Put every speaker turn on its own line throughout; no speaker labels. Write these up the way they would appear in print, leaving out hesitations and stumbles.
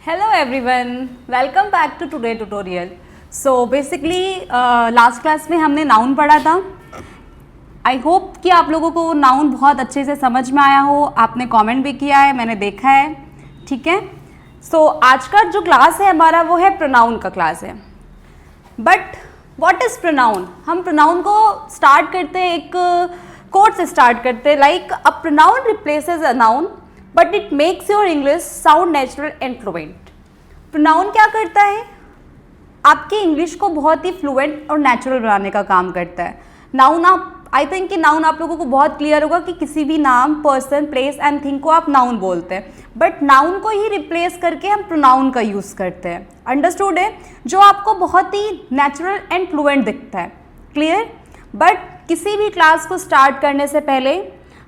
Hello everyone, welcome back to today tutorial. So basically last class में हमने noun पढ़ा था. आई होप कि आप लोगों को नाउन बहुत अच्छे से समझ में आया हो. आपने कमेंट भी किया है, मैंने देखा है. ठीक है. सो आज का जो क्लास है हमारा वो है प्रोनाउन का क्लास है. But what is pronoun? हम प्रोनाउन को स्टार्ट करते हैं एक कोड से स्टार्ट करते हैं. Like a pronoun replaces a noun but it makes your English sound natural and fluent. Pronoun क्या करता है? आपकी इंग्लिश को बहुत ही फ्लुएंट और नेचुरल बनाने का काम करता है. नाउन आई थिंक कि नाउन आप लोगों को बहुत क्लियर होगा कि किसी भी नाम, पर्सन, प्लेस एंड थिंग को आप नाउन बोलते हैं. बट नाउन को ही रिप्लेस करके हम प्रोनाउन का यूज़ करते हैं. अंडरस्टूड है? जो आपको बहुत ही नेचुरल एंड फ्लुएंट दिखता है. क्लियर? बट किसी भी क्लास को स्टार्ट करने से पहले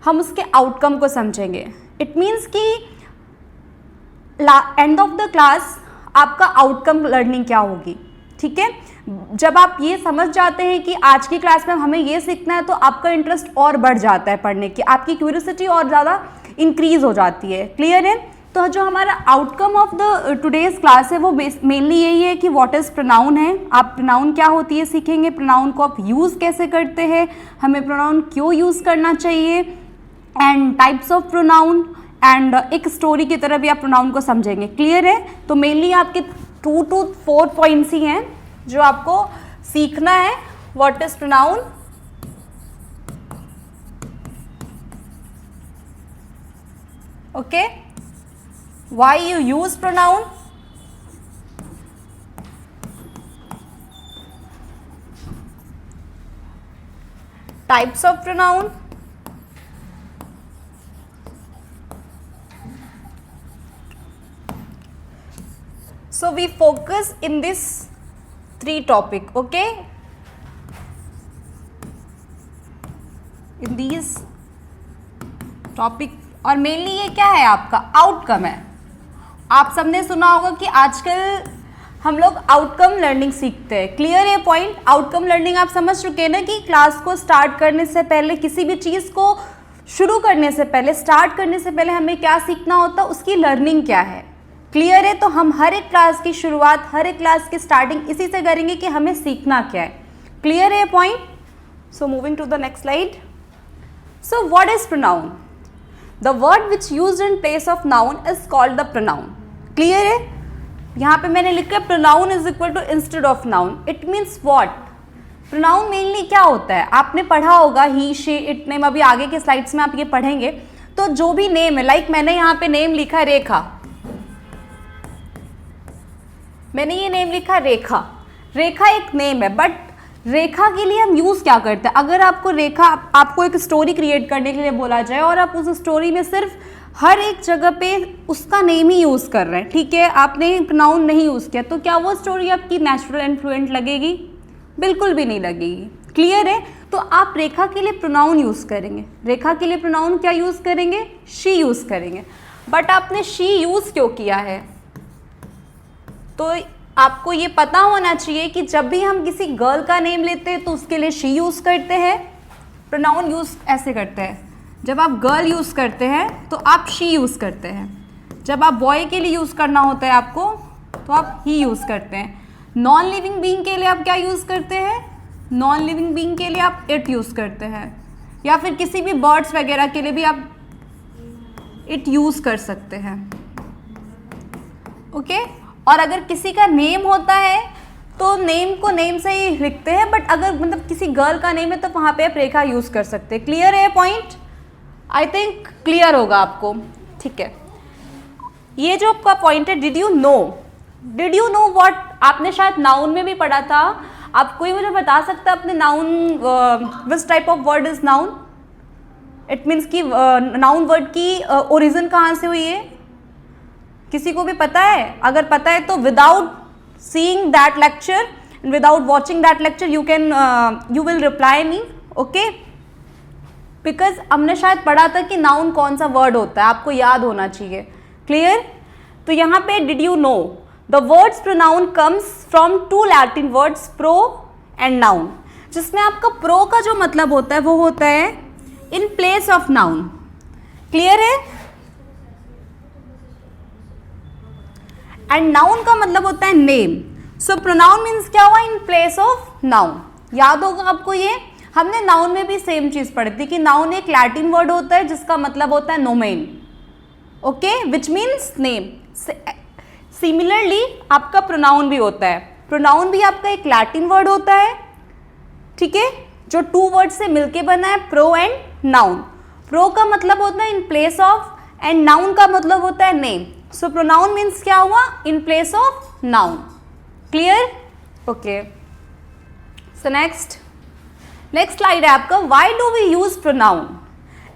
हम उसके आउटकम को समझेंगे. इट मीन्स कि एंड ऑफ द क्लास आपका आउटकम लर्निंग क्या होगी. ठीक है. जब आप ये समझ जाते हैं कि आज की क्लास में हमें ये सीखना है तो आपका इंटरेस्ट और बढ़ जाता है पढ़ने की. आपकी क्यूरियोसिटी और ज़्यादा इंक्रीज हो जाती है. क्लियर है? तो जो हमारा outcome of the today's class है वो मेनली यही है कि व्हाट इज़ प्रोनाउन है. आप प्रोनाउन क्या होती है सीखेंगे. प्रोनाउन को आप यूज़ कैसे करते हैं, हमें प्रोनाउन क्यों यूज़ करना चाहिए, and types of pronoun, and एक स्टोरी की तरह भी आप प्रोनाउन को समझेंगे. क्लियर है? तो मेनली आपके 2 to 4 पॉइंट्स ही हैं जो आपको सीखना है. What is pronoun, okay, why you use pronoun, types of pronoun, so we focus in this 3 topic, okay, in these topic. और मेनली ये क्या है? आपका आउटकम है. आप सबने सुना होगा कि आजकल हम लोग आउटकम लर्निंग सीखते हैं. क्लियर है पॉइंट? आउटकम लर्निंग आप समझ चुके हैं ना कि क्लास को स्टार्ट करने से पहले, किसी भी चीज़ को शुरू करने से पहले, स्टार्ट करने से पहले हमें क्या सीखना होता है, उसकी लर्निंग क्या है. क्लियर है? तो हम हर एक क्लास की शुरुआत, हर एक क्लास की स्टार्टिंग इसी से करेंगे कि हमें सीखना क्या है. क्लियर है point? So moving to the next slide. So what is pronoun? The word which used in place of noun is called the pronoun. Clear है? यहाँ पे मैंने लिखा pronoun is equal to instead of noun. It means what? Pronoun mainly क्या होता है? आपने पढ़ा होगा ही, शी, इट, नेम. अभी आगे के स्लाइड्स में आप ये पढ़ेंगे. तो जो भी नेम है, लाइक मैंने यहाँ पे नेम लिखा रेखा. मैंने ये नेम लिखा रेखा. रेखा एक नेम है. बट रेखा के लिए हम यूज़ क्या करते हैं? अगर आपको रेखा, आपको एक स्टोरी क्रिएट करने के लिए बोला जाए और आप उस स्टोरी में सिर्फ हर एक जगह पे उसका नेम ही यूज़ कर रहे हैं, ठीक है, आपने प्रोनाउन नहीं यूज़ किया, तो क्या वो स्टोरी आपकी नेचुरल एंड फ्लुएंट लगेगी? बिल्कुल भी नहीं लगेगी. क्लियर है? तो आप रेखा के लिए प्रोनाउन यूज़ करेंगे. रेखा के लिए प्रोनाउन क्या यूज़ करेंगे? शी यूज़ करेंगे. बट आपने शी यूज़ क्यों किया है? तो आपको ये पता होना चाहिए कि जब भी हम किसी गर्ल का नेम लेते हैं तो उसके लिए शी यूज़ करते हैं. प्रोनाउन यूज़ ऐसे करते हैं. जब आप गर्ल यूज़ करते हैं तो आप शी यूज़ करते हैं. जब आप बॉय के लिए यूज़ करना होता है आपको तो आप ही यूज़ करते हैं. नॉन लिविंग बीइंग के लिए आप क्या यूज़ करते हैं? नॉन लिविंग बीइंग के लिए आप इट यूज़ करते हैं. या फिर किसी भी बर्ड्स वगैरह के लिए भी आप इट यूज़ कर सकते हैं. ओके. और अगर किसी का नेम होता है तो नेम को नेम से ही लिखते हैं. बट अगर मतलब किसी गर्ल का नेम है तो वहाँ पे आप रेखा यूज़ कर सकते हैं. क्लियर है पॉइंट? आई थिंक क्लियर होगा आपको. ठीक है. ये जो आपका पॉइंट है, did you know? Did you know what? आपने शायद नाउन में भी पढ़ा था. आप कोई मुझे बता सकता है अपने noun, which type of word is noun? It means कि नाउन वर्ड की ओरिजिन कहाँ से हुई है? किसी को भी पता है? अगर पता है तो without seeing that lecture, without watching that lecture, you will reply me. Okay. Because हमने शायद पढ़ा था कि नाउन कौन सा वर्ड होता है, आपको याद होना चाहिए. क्लियर? तो यहाँ पे did you know, the words pronoun comes from 2 Latin words, pro and noun, जिसमें आपका प्रो का जो मतलब होता है वो होता है इन प्लेस ऑफ नाउन. क्लियर है? एंड नाउन का मतलब होता है नेम। सो प्रोनाउन मीन्स क्या हुआ, इन प्लेस ऑफ नाउन। याद होगा आपको ये, हमने नाउन में भी सेम चीज पढ़ी थी कि नाउन एक लैटिन वर्ड होता है जिसका मतलब होता है nomen, okay, which means name. Similarly आपका प्रोनाउन भी होता है, प्रोनाउन भी आपका एक लैटिन वर्ड होता है, ठीक है, जो 2 वर्ड से मिलके बना है, प्रो एंड नाउन। प्रो का मतलब होता है इन प्लेस ऑफ एंड नाउन का मतलब होता है नेम। सो प्रोनाउन मीन्स क्या हुआ, in place of noun. Clear, okay. So next slide है आपका, why do we use pronoun,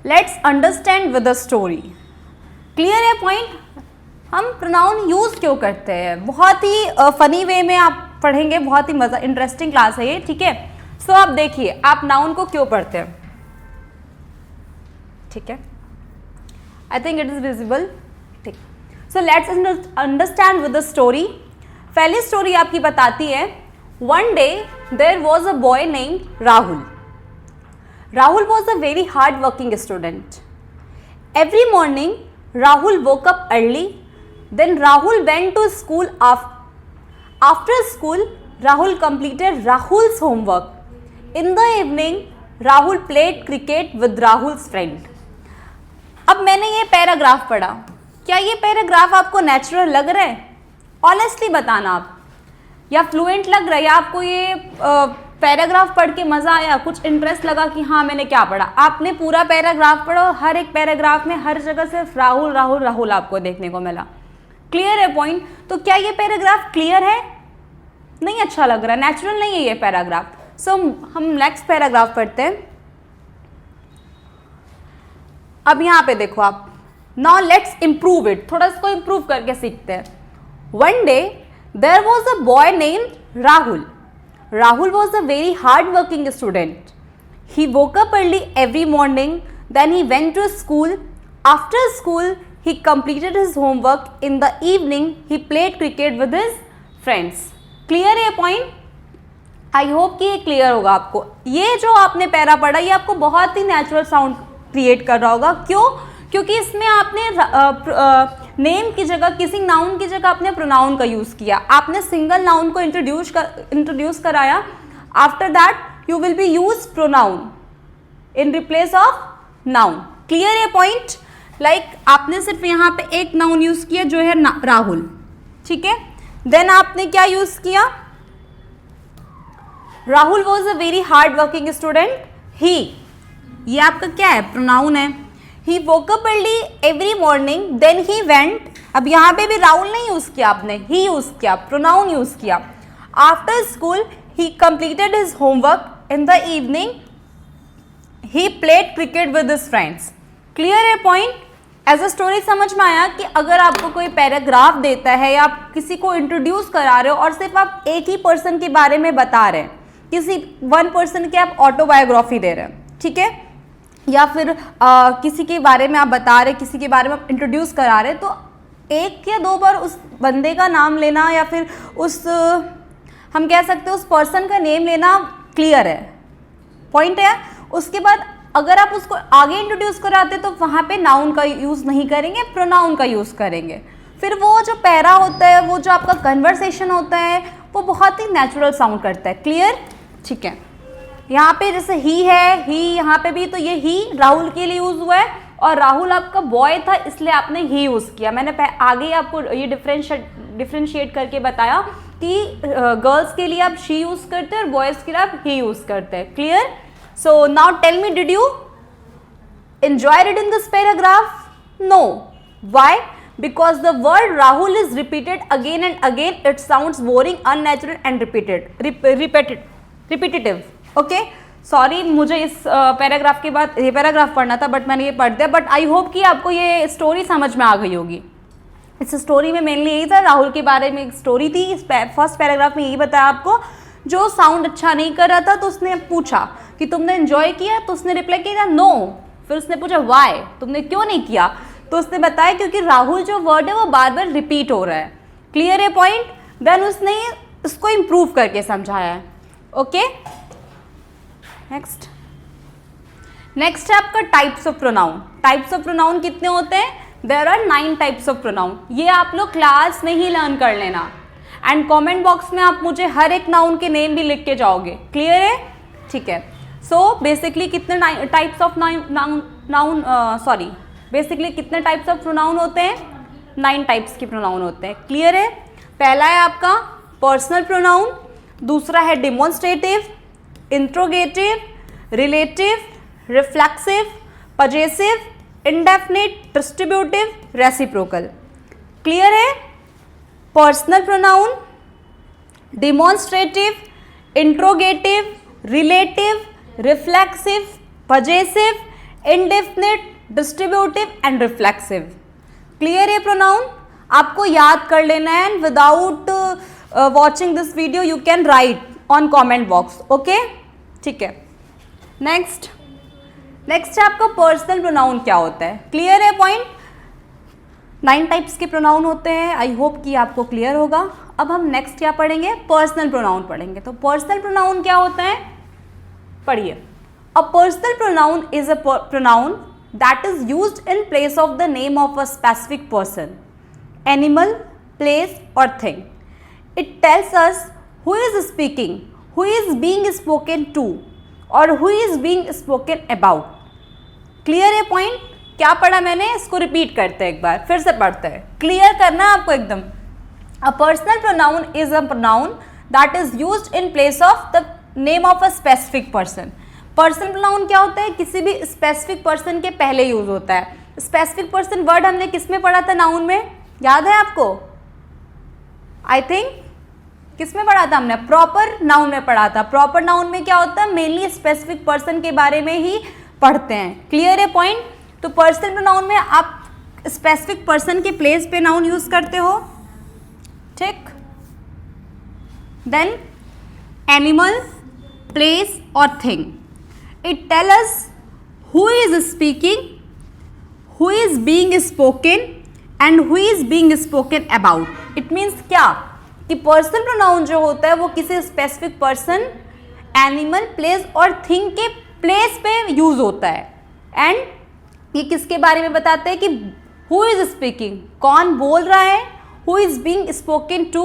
let's understand with a story. Clear है पॉइंट, हम प्रोनाउन यूज क्यों करते हैं, बहुत ही फनी वे में आप पढ़ेंगे, बहुत ही मजा, इंटरेस्टिंग क्लास है ये, ठीक है। सो आप देखिए, आप नाउन को क्यों पढ़ते हैं, ठीक है, I think it is visible, ठीक। So let's understand with the story. पहली स्टोरी आपकी बताती है, one day there was a boy named Rahul. Rahul was a very hard working student. Every morning Rahul woke up early. Then Rahul went to school. After school, Rahul completed Rahul's homework. In the evening, Rahul played cricket with Rahul's friend. अब मैंने ये paragraph पढ़ा, क्या ये paragraph आपको natural लग रहा है? ऑनेस्टली बताना आप, या फ्लुएंट लग रहा है, या आपको ये पैराग्राफ पढ़ के मज़ा आया, कुछ इंटरेस्ट लगा कि हाँ मैंने क्या पढ़ा। आपने पूरा पैराग्राफ पढ़ा और हर एक पैराग्राफ में हर जगह सिर्फ राहुल राहुल राहुल आपको देखने को मिला। क्लियर है पॉइंट? तो क्या ये पैराग्राफ क्लियर है? नहीं अच्छा लग रहा, नेचुरल नहीं है ये पैराग्राफ। सो हम नेक्स्ट पैराग्राफ पढ़ते हैं। अब यहाँ पे देखो आप, नाउ लेट्स इम्प्रूव इट, थोड़ा इसको इम्प्रूव करके सीखते हैं। One day there was a boy named Rahul. Rahul was a very hard-working student. He woke up early every morning. Then he went to school. After school, he completed his homework. In the evening, he played cricket with his friends. Clear है point? I hope कि ये clear होगा आपको। ये जो आपने para पढ़ा, ये आपको बहुत ही natural sound create कर रहा होगा। क्यों? क्योंकि इसमें आपने नेम की जगह, किसी नाउन की जगह आपने प्रोनाउन का यूज किया, आपने सिंगल नाउन को इंट्रोड्यूस कराया। After that you will be use pronoun in replace of noun. Clear है पॉइंट? लाइक आपने सिर्फ यहाँ पे एक नाउन यूज किया जो है राहुल, ठीक है। देन आपने क्या यूज किया, Rahul was a very hard working student. He, ये आपका क्या है, प्रोनाउन है। He woke up early every morning, then he went. अब यहाँ पे भी राहुल नहीं यूज किया आपने, he यूज किया, प्रोनाउन यूज किया। After school, he completed his homework. In the evening, he played cricket with his friends. Clear है point? As a story समझ में आया कि अगर आपको कोई पैराग्राफ देता है या आप किसी को इंट्रोड्यूस करा रहे हो और सिर्फ आप एक ही पर्सन के बारे में बता रहे हैं, किसी वन पर्सन की आप ऑटोबायोग्राफी दे रहे हैं, ठीक है, या फिर किसी के बारे में आप बता रहे, किसी के बारे में आप इंट्रोड्यूस करा रहे, तो एक या दो बार उस बंदे का नाम लेना या फिर उस हम कह सकते हैं उस पर्सन का नेम लेना क्लियर है, पॉइंट है। उसके बाद अगर आप उसको आगे इंट्रोड्यूस कराते तो वहाँ पे नाउन का यूज़ नहीं करेंगे, प्रोनाउन का यूज़ करेंगे। फिर वो जो पैरा होता है, वो जो आपका कन्वर्सेशन होता है, वो बहुत ही नेचुरल साउंड करता है। क्लियर? ठीक है। यहाँ पे जैसे ही है, ही यहाँ पे भी, तो ये ही राहुल के लिए यूज हुआ है और राहुल आपका बॉय था इसलिए आपने ही यूज किया। मैंने आगे ही आपको ये डिफ्रेंशिएट करके बताया कि गर्ल्स के लिए आप शी यूज करते हैं और बॉयज के लिए आप ही यूज करते हैं। Clear? So now tell me, did you enjoy reading this paragraph? No. Why? Because the word Rahul is repeated again and again, it sounds boring, unnatural and repetitive. Okay, sorry, मुझे इस paragraph के बाद ये paragraph पढ़ना था but मैंने ये पढ़ दिया। बट आई होप कि आपको ये स्टोरी समझ में आ गई होगी। इस स्टोरी में मेनली यही था, राहुल के बारे में एक स्टोरी थी। इस फर्स्ट पैराग्राफ में यही बताया आपको, जो साउंड अच्छा नहीं कर रहा था तो उसने पूछा कि तुमने एंजॉय किया, तो उसने रिप्लाई किया नो। फिर उसने पूछा वाई, तुमने क्यों नहीं किया, तो उसने बताया क्योंकि राहुल जो वर्ड है वो बार बार रिपीट हो रहा है। क्लियर है पॉइंट? देन उसने इसको इम्प्रूव करके समझाया है। ओके, नेक्स्ट है आपका types of pronoun. Types of pronoun कितने होते हैं? There are 9 types of pronoun. ये आप लोग क्लास में ही लर्न कर लेना एंड कमेंट बॉक्स में आप मुझे हर एक नाउन के नेम भी लिख के जाओगे। क्लियर है? ठीक है। सो बेसिकली कितने टाइप्स ऑफ बेसिकली कितने टाइप्स ऑफ प्रोनाउन होते हैं? 9 टाइप्स के प्रोनाउन होते हैं। क्लियर है? पहला है आपका पर्सनल प्रोनाउन, दूसरा है demonstrative, interrogative, relative, reflexive, possessive, indefinite, distributive, reciprocal. Clear है? Personal pronoun, demonstrative, interrogative, relative, reflexive, possessive, indefinite, distributive and reflexive. Clear है प्रोनाउन? आपको याद कर लेना है and without watching this video you can write on comment box. Okay, ठीक है। Next है आपका पर्सनल प्रोनाउन क्या होता है। क्लियर है पॉइंट? 9 टाइप्स के प्रोनाउन होते हैं। आई होप कि आपको क्लियर होगा। अब हम नेक्स्ट क्या पढ़ेंगे? पर्सनल प्रोनाउन पढ़ेंगे। तो पर्सनल प्रोनाउन क्या होता है? पढ़िए। A personal pronoun is a pronoun that is used in place of the name of a specific person, animal, place or thing. It tells us who is speaking, who is being spoken to or who is being spoken about. Clear है point? क्या पढ़ा मैंने? इसको repeat करते हैं, एक बार फिर से पढ़ते हैं। क्लियर करना है आपको एकदम। A personal pronoun is a pronoun that is used in place of the name of a specific person. Personal pronoun क्या होता है? किसी भी स्पेसिफिक पर्सन के पहले यूज होता है। स्पेसिफिक पर्सन वर्ड हमने किस में पढ़ा था? नाउन में। याद है आपको? आई थिंक किस में पढ़ा था हमने? प्रॉपर नाउन में पढ़ा था। प्रॉपर नाउन में क्या होता है? मेनली स्पेसिफिक पर्सन के बारे में ही पढ़ते हैं। क्लियर है पॉइंट? तो पर्सनल प्रोनाउन में आप स्पेसिफिक पर्सन के प्लेस पे नाउन यूज करते हो। ठीक। देन एनिमल, प्लेस और thing. It tells us who is speaking, who is being spoken and who is being spoken about. It means क्या कि पर्सनल प्रोनाउन जो होता है वो किसी स्पेसिफिक पर्सन, एनिमल, प्लेस और थिंग के प्लेस पे यूज होता है। एंड ये किसके बारे में बताते हैं कि who is speaking, कौन बोल रहा है, who is being spoken to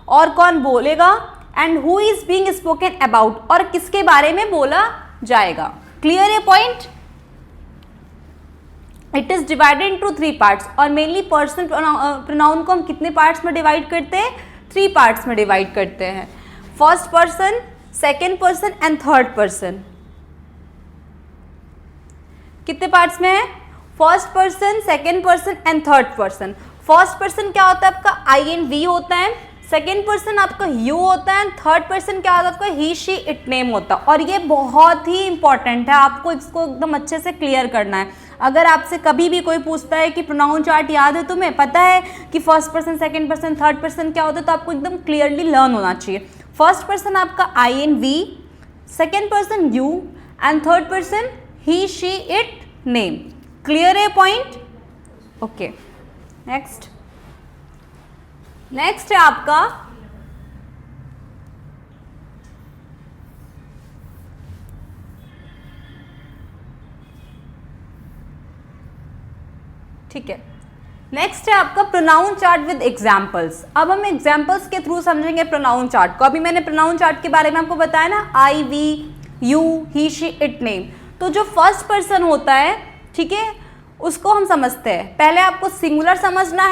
और कौन बोलेगा, and who is being spoken about और किसके बारे में बोला जाएगा। क्लियर है point? It is divided into 3 parts और मेनली पर्सनल प्रोनाउन को हम कितने पार्ट्स में डिवाइड करते हैं? 3 पार्ट्स में डिवाइड करते हैं। First person, second person and third person. कितने पार्ट्स में है? First person, second person and third person. First person क्या होता है आपका? आई एंड वी होता है। सेकेंड पर्सन आपका यू होता है। थर्ड पर्सन क्या होता है आपका? ही, शी, इट, नेम होता है। और ये बहुत ही इंपॉर्टेंट है, आपको इसको एकदम अच्छे से क्लियर करना है। अगर आपसे कभी भी कोई पूछता है कि प्रोनाउन चार्ट याद है तुम्हें, पता है कि first person, second person, third person क्या होता है, तो आपको एकदम क्लियरली लर्न होना चाहिए। फर्स्ट पर्सन आपका I and we, second person you and third person he, she, it, name. Clear है पॉइंट? ओके। नेक्स्ट है आपका ठीक है। नेक्स्ट है आपका प्रोनाउन चार्ट विद एग्जाम्पल्स। अब हम एग्जाम्पल्स के थ्रू समझेंगे प्रोनाउन चार्ट को। अभी मैंने प्रोनाउन चार्ट के बारे में आपको बताया ना, I, we, you, he, she, it, name. तो जो फर्स्ट पर्सन होता है, ठीक है, उसको हम समझते हैं। पहले आपको सिंगुलर समझना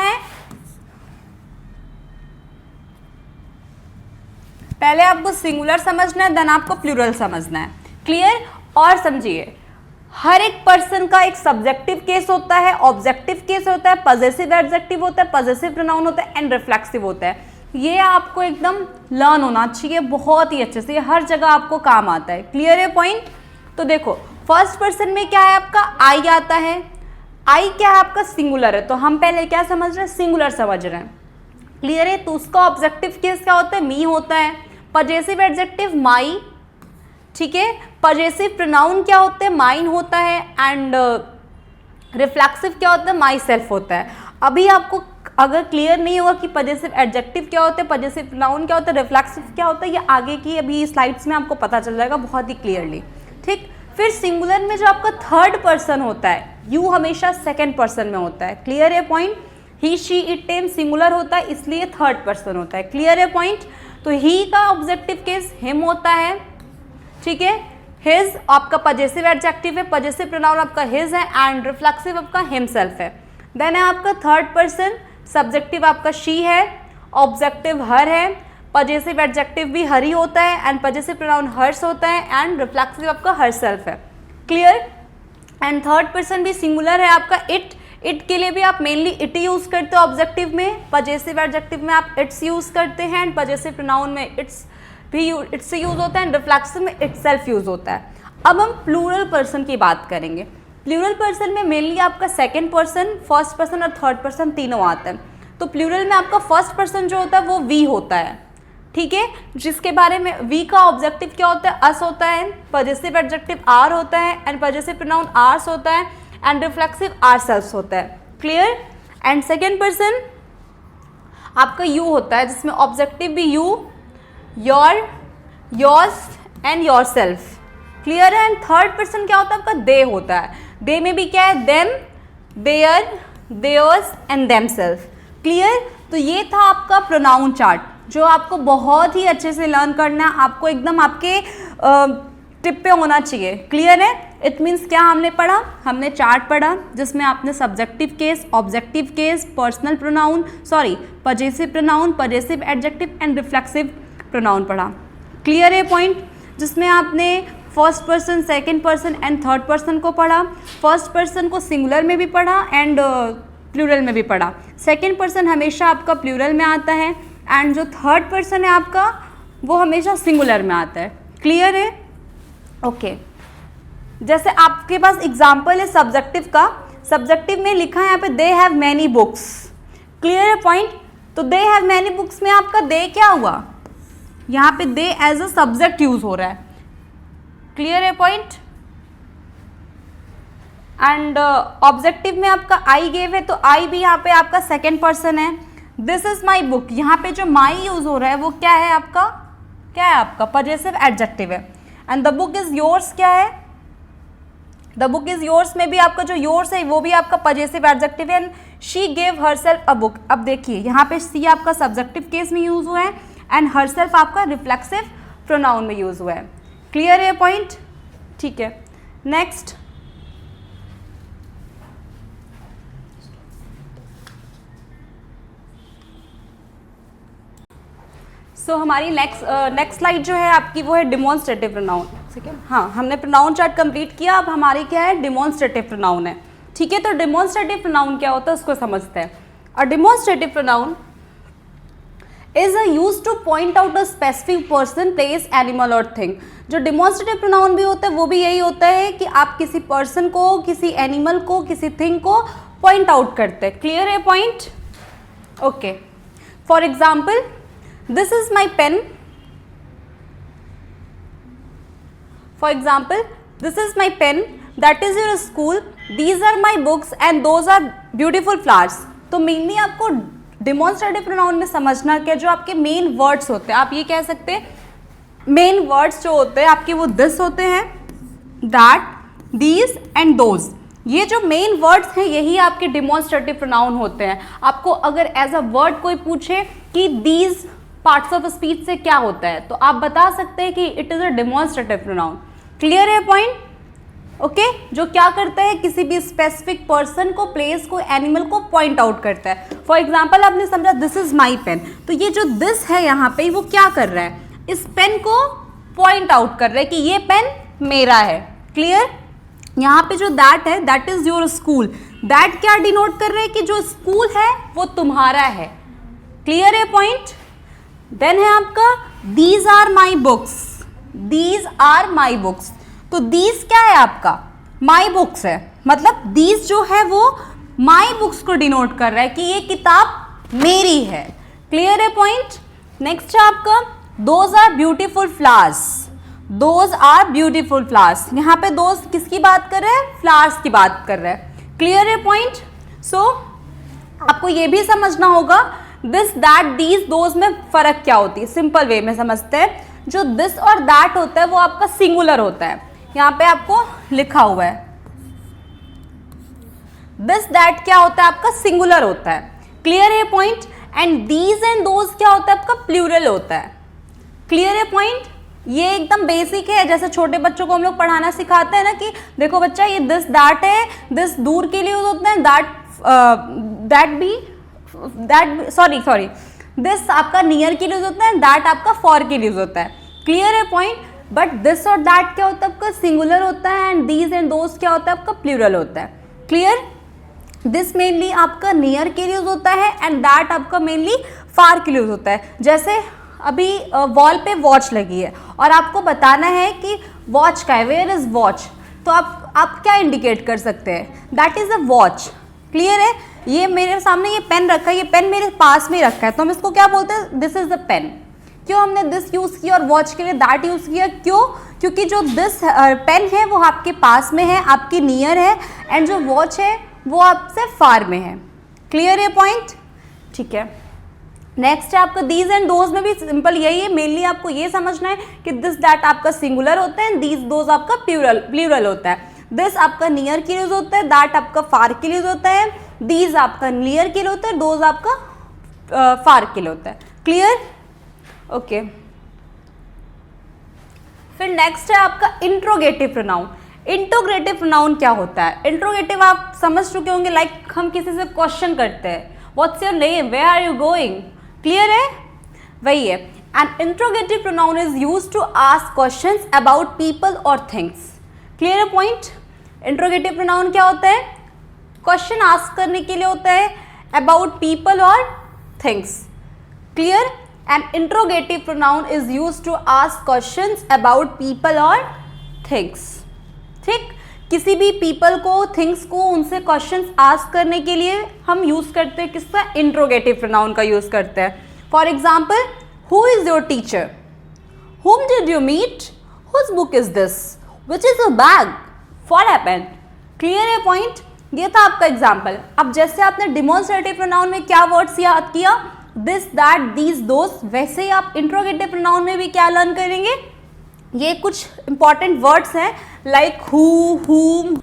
है, देन आपको प्लूरल समझना है। क्लियर? और समझिए, हर एक पर्सन का एक सब्जेक्टिव केस होता है, ऑब्जेक्टिव केस होता है, पजेसिव एडजेक्टिव होता है, पजेसिव प्रोनाउन होता है एंड रिफ्लेक्सिव होता है। ये आपको एकदम लर्न होना चाहिए बहुत ही अच्छे से, ये हर जगह आपको काम आता है। क्लियर है पॉइंट? तो देखो, फर्स्ट पर्सन में क्या है आपका? आई आता है। आई क्या है आपका? सिंगुलर है, तो हम पहले क्या समझ रहे हैं? सिंगुलर समझ रहे हैं। क्लियर है? तो उसका ऑब्जेक्टिव केस क्या होता है? मी होता है। पजेसिव एडजेक्टिव माई, ठीक है। पजेसिव प्रोनाउन क्या होते हैं? माइन होता है। एंड रिफ्लेक्सिव क्या होता है? माई सेल्फ होता है। अभी आपको अगर क्लियर नहीं होगा कि पजेसिव एडजेक्टिव क्या होता है, पजेसिव प्रोनाउन क्या होता है, रिफ्लेक्सिव क्या होता है, ये आगे की अभी स्लाइड्स में आपको पता चल जाएगा बहुत ही क्लियरली। ठीक, फिर सिंगुलर में जो आपका थर्ड पर्सन होता है, यू हमेशा सेकेंड पर्सन में होता है। क्लियर है point? He she it time singular होता है, इसलिए थर्ड पर्सन होता है। क्लियर है पॉइंट? तो ही का ऑब्जेक्टिव केस हिम होता है, ठीक है। हिज आपका पजेसिव एडजेक्टिव है, पजेसिव प्रोनाउन आपका हिज है, एंड रिफ्लेक्सिव आपका हिमसेल्फ है। देन है आपका थर्ड पर्सन, सब्जेक्टिव आपका शी है, ऑब्जेक्टिव हर है, पजेसिव एडजेक्टिव भी हर ही होता है, एंड पजेसिव प्रोनाउन हर्स होता है, एंड रिफ्लेक्सिव आपका हर सेल्फ है। क्लियर? एंड थर्ड पर्सन भी सिंगुलर है आपका इट। इट के लिए भी आप मेनली इट यूज करते हो ऑब्जेक्टिव में, पजेसिव एडजेक्टिव में आप इट्स यूज करते हैं, एंड पजेसिव प्रोनाउन में इट्स भी इट्स यूज होता है, एंड रिफ्लेक्सिव में इटसेल्फ यूज होता है। अब हम प्लूरल पर्सन की बात करेंगे। प्लूरल पर्सन में मेनली आपका सेकेंड पर्सन, फर्स्ट पर्सन और थर्ड पर्सन तीनों आते हैं। तो प्लूरल में आपका फर्स्ट पर्सन जो होता है वो वी होता है, ठीक है, जिसके बारे में वी का ऑब्जेक्टिव क्या होता है? अस होता है, पजेसिव एडजेक्टिव आर होता है, एंड पजेसिव प्रोनाउन आर्स होता है, एंड रिफ्लेक्सिव आरसेल्व्स होता है। क्लियर? एंड सेकेंड पर्सन आपका यू होता है, जिसमें ऑब्जेक्टिव भी you, your, yours and your self. Clear है? एंड थर्ड पर्सन क्या होता है आपका? दे होता है। दे में भी क्या है? Them, there, theirs and themself. Clear? तो ये था आपका प्रोनाउन चार्ट, जो आपको बहुत ही अच्छे से लर्न करना है, आपको एकदम आपके टिप पे होना चाहिए। क्लियर है? इट मीन्स क्या हमने पढ़ा? हमने चार्ट पढ़ा जिसमें आपने subjective case, objective case, personal pronoun, sorry possessive pronoun, possessive adjective and reflexive pronoun पढ़ा। क्लियर है पॉइंट? जिसमें आपने first person, second person and third person को पढ़ा। फर्स्ट पर्सन को सिंगुलर में भी पढ़ा एंड प्लूरल में भी पढ़ा। सेकेंड पर्सन हमेशा आपका प्लूरल में आता है, एंड जो थर्ड पर्सन है आपका वो हमेशा सिंगुलर में आता है। क्लियर है? ओके। जैसे आपके पास एग्जाम्पल है सब्जेक्टिव का। सब्जेक्टिव में लिखा है यहाँ पे they have many books. Clear है पॉइंट? तो दे हैव मैनी बुक्स में आपका दे क्या हुआ? यहाँ पे दे एज अ सब्जेक्ट यूज हो रहा है। क्लियर है पॉइंट? एंड ऑब्जेक्टिव में आपका आई गेव है, तो आई भी यहाँ पे आपका सेकेंड पर्सन है। दिस इज माई बुक, यहाँ पे जो माई यूज हो रहा है वो क्या है आपका? क्या है आपका? पजेसिव एडजेक्टिव है। And the book is yours क्या है? द बुक इज योर्स में भी आपका जो योर्स है वो भी आपका पजेसिव एडजेक्टिव है। And she gave herself a book. अब देखिए यहाँ पे सी आपका सब्जेक्टिव केस में यूज हुआ है, एंड हरसेल्फ आपका रिफ्लेक्सिव प्रोनाउन में यूज हुआ है। क्लियर है पॉइंट? ठीक है। नेक्स्ट, सो हमारी नेक्स्ट स्लाइड जो है आपकी वो है डिमॉन्स्ट्रेटिव प्रोनाउन। ठीक है, हाँ हमने प्रोनाउन चार्ट कंप्लीट किया। अब हमारी क्या है? डिमॉन्स्ट्रेटिव प्रोनाउन है। ठीक है, तो डिमॉन्स्ट्रेटिव प्रोनाउन क्या होता है उसको समझते हैं। A demonstrative pronoun is a use to point out a specific person, place, animal और थिंग। जो डिमॉन्स्ट्रेटिव प्रोनाउन भी होता है वो भी यही होता है कि आप किसी पर्सन को, किसी एनिमल को, किसी थिंग को पॉइंट आउट करते हैं। क्लियर है point? Okay. For example, this is my pen. For example, this is my pen, that is your school, these are my books and those are beautiful flowers. तो mainly आपको demonstrative pronoun में समझना क्या, जो आपके main words होते हैं, आप ये कह सकते हैं मेन वर्ड्स जो होते हैं आपके वो दिस होते हैं, दैट, दीज एंड दोज। ये जो मेन वर्ड्स हैं यही आपके डिमॉन्स्ट्रेटिव प्रोनाउन होते हैं। आपको अगर एज अ वर्ड कोई पूछे कि दीज पार्ट्स ऑफ स्पीच से क्या होता है, तो आप बता सकते हैं कि it is a demonstrative pronoun. Clear है पॉइंट? ओके, जो क्या करता है? किसी भी स्पेसिफिक पर्सन को, प्लेस को, एनिमल को पॉइंट आउट करता है। फॉर एग्जाम्पल आपने समझा दिस इज माई पेन, तो ये जो दिस है यहाँ पे वो क्या कर रहा है? इस पेन को पॉइंट आउट कर रहा है कि ये पेन मेरा है। क्लियर? यहाँ पे जो दैट है, that is your school, that क्या डिनोट कर रहे हैं कि जो स्कूल है वो तुम्हारा है। क्लियर है पॉइंट? देन है आपका these are my books, these are my books, तो दीज क्या है आपका? माई बुक्स है, मतलब दीज जो है वो माई बुक्स को डिनोट कर रहा है कि ये किताब मेरी है। क्लियर है पॉइंट? नेक्स्ट है आपका those are beautiful flowers, those are beautiful flowers, यहाँ पे दोज किसकी बात कर रहे हैं? फ्लावर्स की बात कर रहे हैं। क्लियर है पॉइंट? सो आपको ये भी समझना होगा दिस, दैट, दीज, दोज में फर्क क्या होती है। सिंपल वे में समझते हैं, जो दिस और दैट होता है वो आपका सिंगुलर होता है, यहाँ पे आपको लिखा हुआ है दिस दैट क्या होता है आपका सिंगुलर होता है, क्लियर है point. And these and those क्या होता है आपका प्लूरल होता है, क्लियर है पॉइंट। ये एकदम बेसिक है, जैसे छोटे बच्चों को हम लोग पढ़ाना सिखाते हैं ना कि देखो बच्चा ये दिस दैट है, दिस दूर के लिए यूज होता है, दिस आपका नियर के लिए यूज होता है, दैट आपका फॉर के लिए यूज होता है, क्लियर है पॉइंट। बट दिस और दैट क्या होता है आपका सिंगुलर होता है एंड दीज एंड दोज क्या होता है आपका प्लूरल होता है, क्लियर। दिस मेनली आपका नियर के लिए यूज होता है एंड दैट आपका मेनली फार के लिए यूज होता है। जैसे अभी वॉल पे वॉच लगी है और आपको बताना है कि वॉच का है, वेयर इज वॉच, तो आप क्या इंडिकेट कर सकते हैं, that is a watch, clear है। ये मेरे सामने ये पेन रखा है, ये पेन मेरे पास में रखा है, तो हम इसको क्या बोलते हैं, दिस इज द पेन। क्यों हमने दिस यूज किया और वॉच के लिए दैट यूज किया, क्यों, क्योंकि जो दिस पेन है वो आपके पास में है, आपके नियर है, एंड जो वॉच है वो आपसे फार में है, क्लियर है पॉइंट, ठीक है। नेक्स्ट है आपका दीज एंड दोज में भी सिंपल यही है, मेनली आपको ये समझना है कि दिस दैट आपका सिंगुलर होता है, दीज दोज आपका प्लूरल होता है। दिस आपका नियर के लिए यूज होता है, दैट आपका फार के लिए यूज होता है, दीज आपका नियर के लिए होता है, दोज आपका फार के लिए होता है, क्लियर, ओके। फिर नेक्स्ट है आपका इंट्रोगेटिव प्रोनाउन। इंट्रोगेटिव प्रोनाउन क्या होता है, इंट्रोगेटिव आप समझ चुके होंगे, लाइक हम किसी से क्वेश्चन करते हैं, what's your name, where are you going, clear है, वही है। And interrogative pronoun is used to ask questions about people और थिंग्स, क्लियर है पॉइंट। इंट्रोगेटिव प्रोनाउन क्या होता है, क्वेश्चन आस्क करने के लिए होता है अबाउट पीपल और things, clear. And interrogative pronoun is used to ask questions about people और थिंग्स, ठीक। किसी भी पीपल को, थिंग्स को, उनसे क्वेश्चंस आस्क करने के लिए हम यूज करते हैं किसका, इंट्रोगेटिव प्रोनाउन का यूज करते हैं। For example, who is your teacher, whom did you meet, whose book is this, which is your bag, what happened, clear है पॉइंट। ये था आपका एग्जाम्पल। अब जैसे आपने डिमॉन्स्ट्रेटिव प्रोनाउन में क्या वर्ड्स याद किया, दिस दैट दीज दोज, वैसे ही आप इंट्रोगेटिव प्रोनाउन में भी क्या लर्न करेंगे, ये कुछ इंपॉर्टेंट वर्ड्स हैं like who, whom,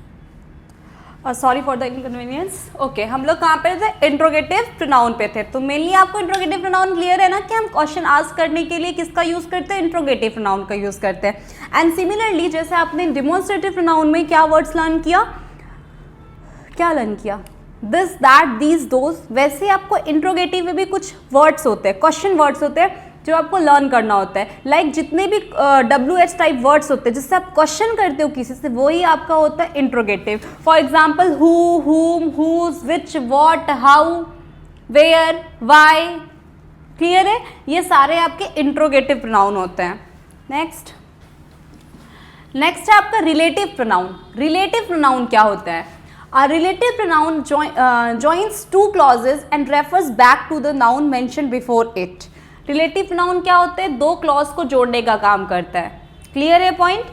sorry for the inconvenience, okay. हम लोग कहाँ पे थे, इंट्रोगेटिव प्रोनाउन पे थे। तो मेनली आपको इंट्रोगेटिव प्रोनाउन क्लियर है ना कि हम क्वेश्चन आस्क करने के लिए किसका यूज करते हैं, इंट्रोगेटिव प्रोनाउन का यूज करते हैं। एंड सिमिलरली जैसे आपने डिमॉन्स्ट्रेटिव प्रोनाउन में क्या वर्ड्स लर्न किया, दिस दैट दीज दोज, वैसे आपको इंट्रोगेटिव में भी कुछ वर्ड्स होते हैं, क्वेश्चन वर्ड्स होते हैं जो आपको लर्न करना होता है। लाइक जितने भी WH टाइप वर्ड्स होते हैं जिससे आप क्वेश्चन करते हो किसी से, वही आपका होता है interrogative. For example who, whom, whose, which, what, how, where, why, clear है, ये सारे आपके इंट्रोगेटिव प्रोनाउन होते हैं। नेक्स्ट है आपका रिलेटिव प्रोनाउन। रिलेटिव प्रोनाउन क्या होता है, A relative pronoun joins two clauses and refers back to the noun mentioned before it. Relative pronoun क्या होते हैं, दो क्लॉज को जोड़ने का काम करता है, क्लियर है पॉइंट।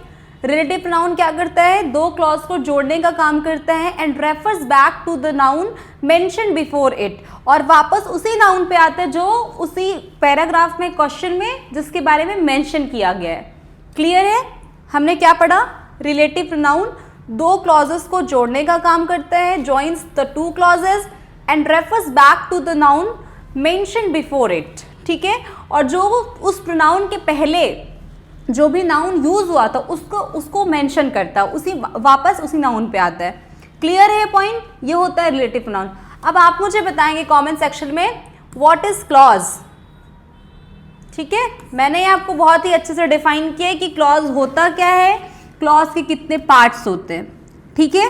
रिलेटिव प्रोनाउन क्या करता है, दो क्लॉज को जोड़ने का काम करता है and refers back to the noun mention before it, और वापस उसी नाउन पे आता है जो उसी पैराग्राफ में, क्वेश्चन में जिसके बारे में मेंशन किया गया है, क्लियर है। हमने क्या पढ़ा, रिलेटिव प्रोनाउन दो क्लॉजेस को जोड़ने का काम करता है, joins the two clauses and refers back to the noun mention before it, ठीक है। और जो उस प्रोनाउन के पहले जो भी नाउन यूज हुआ था उसको मेंशन करता है, उसी वापस उसी नाउन पे आता है, क्लियर है पॉइंट। ये होता है रिलेटिव प्रोनाउन। अब आप मुझे बताएंगे कमेंट सेक्शन में व्हाट इज क्लॉज, ठीक है। मैंने आपको बहुत ही अच्छे से डिफाइन किया है कि क्लॉज होता क्या है, क्लॉज के कितने पार्ट्स होते हैं, ठीक है।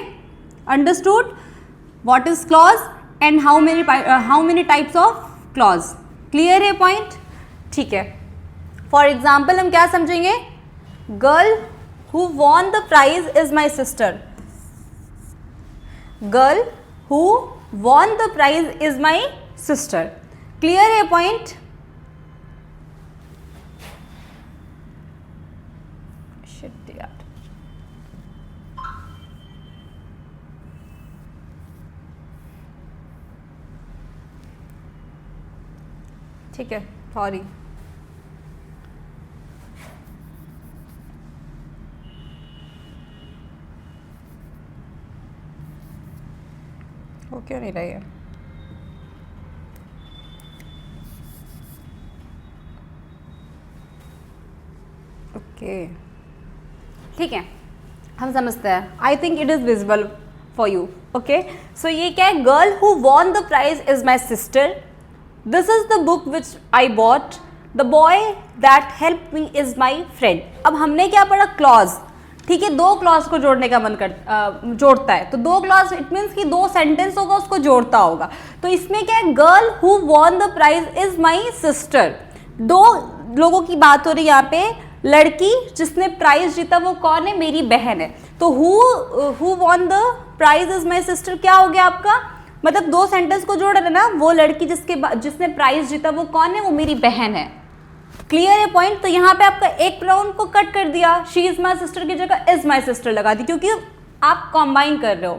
Understood what is clause and how many types of clause, clear है पॉइंट, ठीक है। फॉर एग्जाम्पल हम क्या समझेंगे, girl who won the prize is my sister, girl who won the prize is my sister, clear है point. ठीक है, sorry. क्यों नहीं रही है? ओके ठीक है, हम समझते हैं. I think it is visible for you. Okay so ये क्या है? Girl who won the prize is my sister. This is the book which I bought. The boy that help me is my friend. अब हमने क्या पढ़ा? Clause. ठीक है, दो क्लॉज को जोड़ने का मन जोड़ता है. तो दो क्लॉज इट मीन्स कि दो सेंटेंस होगा उसको जोड़ता होगा. तो इसमें क्या है? Girl who won the prize is my sister. दो लोगों की बात हो रही है यहाँ पे. लड़की जिसने प्राइज जीता वो कौन है? मेरी बहन है. तो who won the prize is my sister क्या हो गया आपका? मतलब दो सेंटेंस को जोड़ रहे ना. वो लड़की जिसने प्राइज जीता वो कौन है? वो मेरी बहन है. क्लियर है पॉइंट? तो यहाँ पे आपका एक प्रोनाउन को कट कर दिया. शी इज माई सिस्टर की जगह इज माई सिस्टर लगा दी, क्योंकि आप कंबाइन कर रहे हो.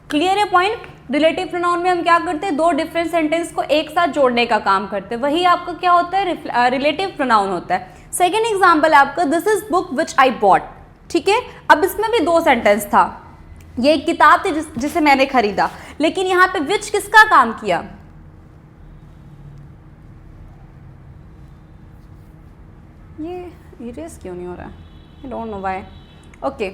क्लियर है पॉइंट? रिलेटिव प्रोनाउन में हम क्या करते हैं? दो डिफरेंट सेंटेंस को एक साथ जोड़ने का काम करते हैं. वही आपका क्या होता है? रिलेटिव प्रोनाउन होता है. सेकेंड एग्जाम्पल आपका this is book which I bot. ठीक है, अब इसमें भी दो सेंटेंस था. ये एक किताब थी जिसे मैंने खरीदा. लेकिन यहाँ पे विच किसका काम किया? ये इरेज क्यों नहीं हो रहा? I don't know why. Okay,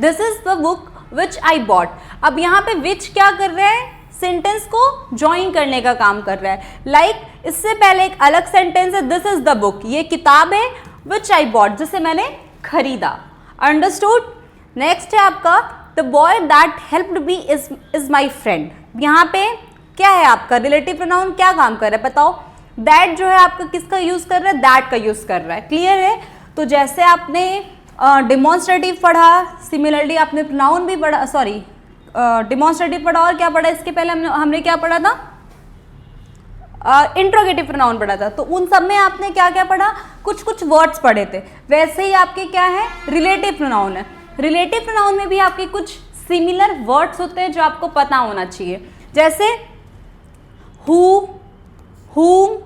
this is the book which I bot. अब यहाँ पे विच क्या कर रहा है? सेंटेंस को ज्वाइन करने का काम कर रहा है. लाइक इससे पहले एक अलग सेंटेंस है दिस इज द बुक. ये किताब है विच आई बॉट, जिसे मैंने खरीदा. अंडरस्टूड? नेक्स्ट है आपका the boy that helped me is my friend. यहाँ पे क्या है आपका? रिलेटिव प्रोनाउन क्या काम कर रहा है बताओ? दैट जो है आपका किसका यूज कर रहा है? दैट का यूज कर रहा है. क्लियर है? तो जैसे आपने डिमॉन्स्ट्रेटिव पढ़ा, सिमिलरली आपने प्रोनाउन भी पढ़ा, सॉरी डिमॉन्स्ट्रेटिव पढ़ा और क्या पढ़ा इसके पहले? हमने क्या पढ़ा था? इंट्रोगेटिव प्रोनाउन पढ़ा था. तो उन सब में आपने क्या क्या पढ़ा? कुछ कुछ वर्ड्स पढ़े थे. वैसे ही आपके क्या है? रिलेटिव प्रोनाउन है. रिलेटिव प्रोनाउन में भी आपके कुछ सिमिलर वर्ड्स होते हैं जो आपको पता होना चाहिए. जैसे who, whom,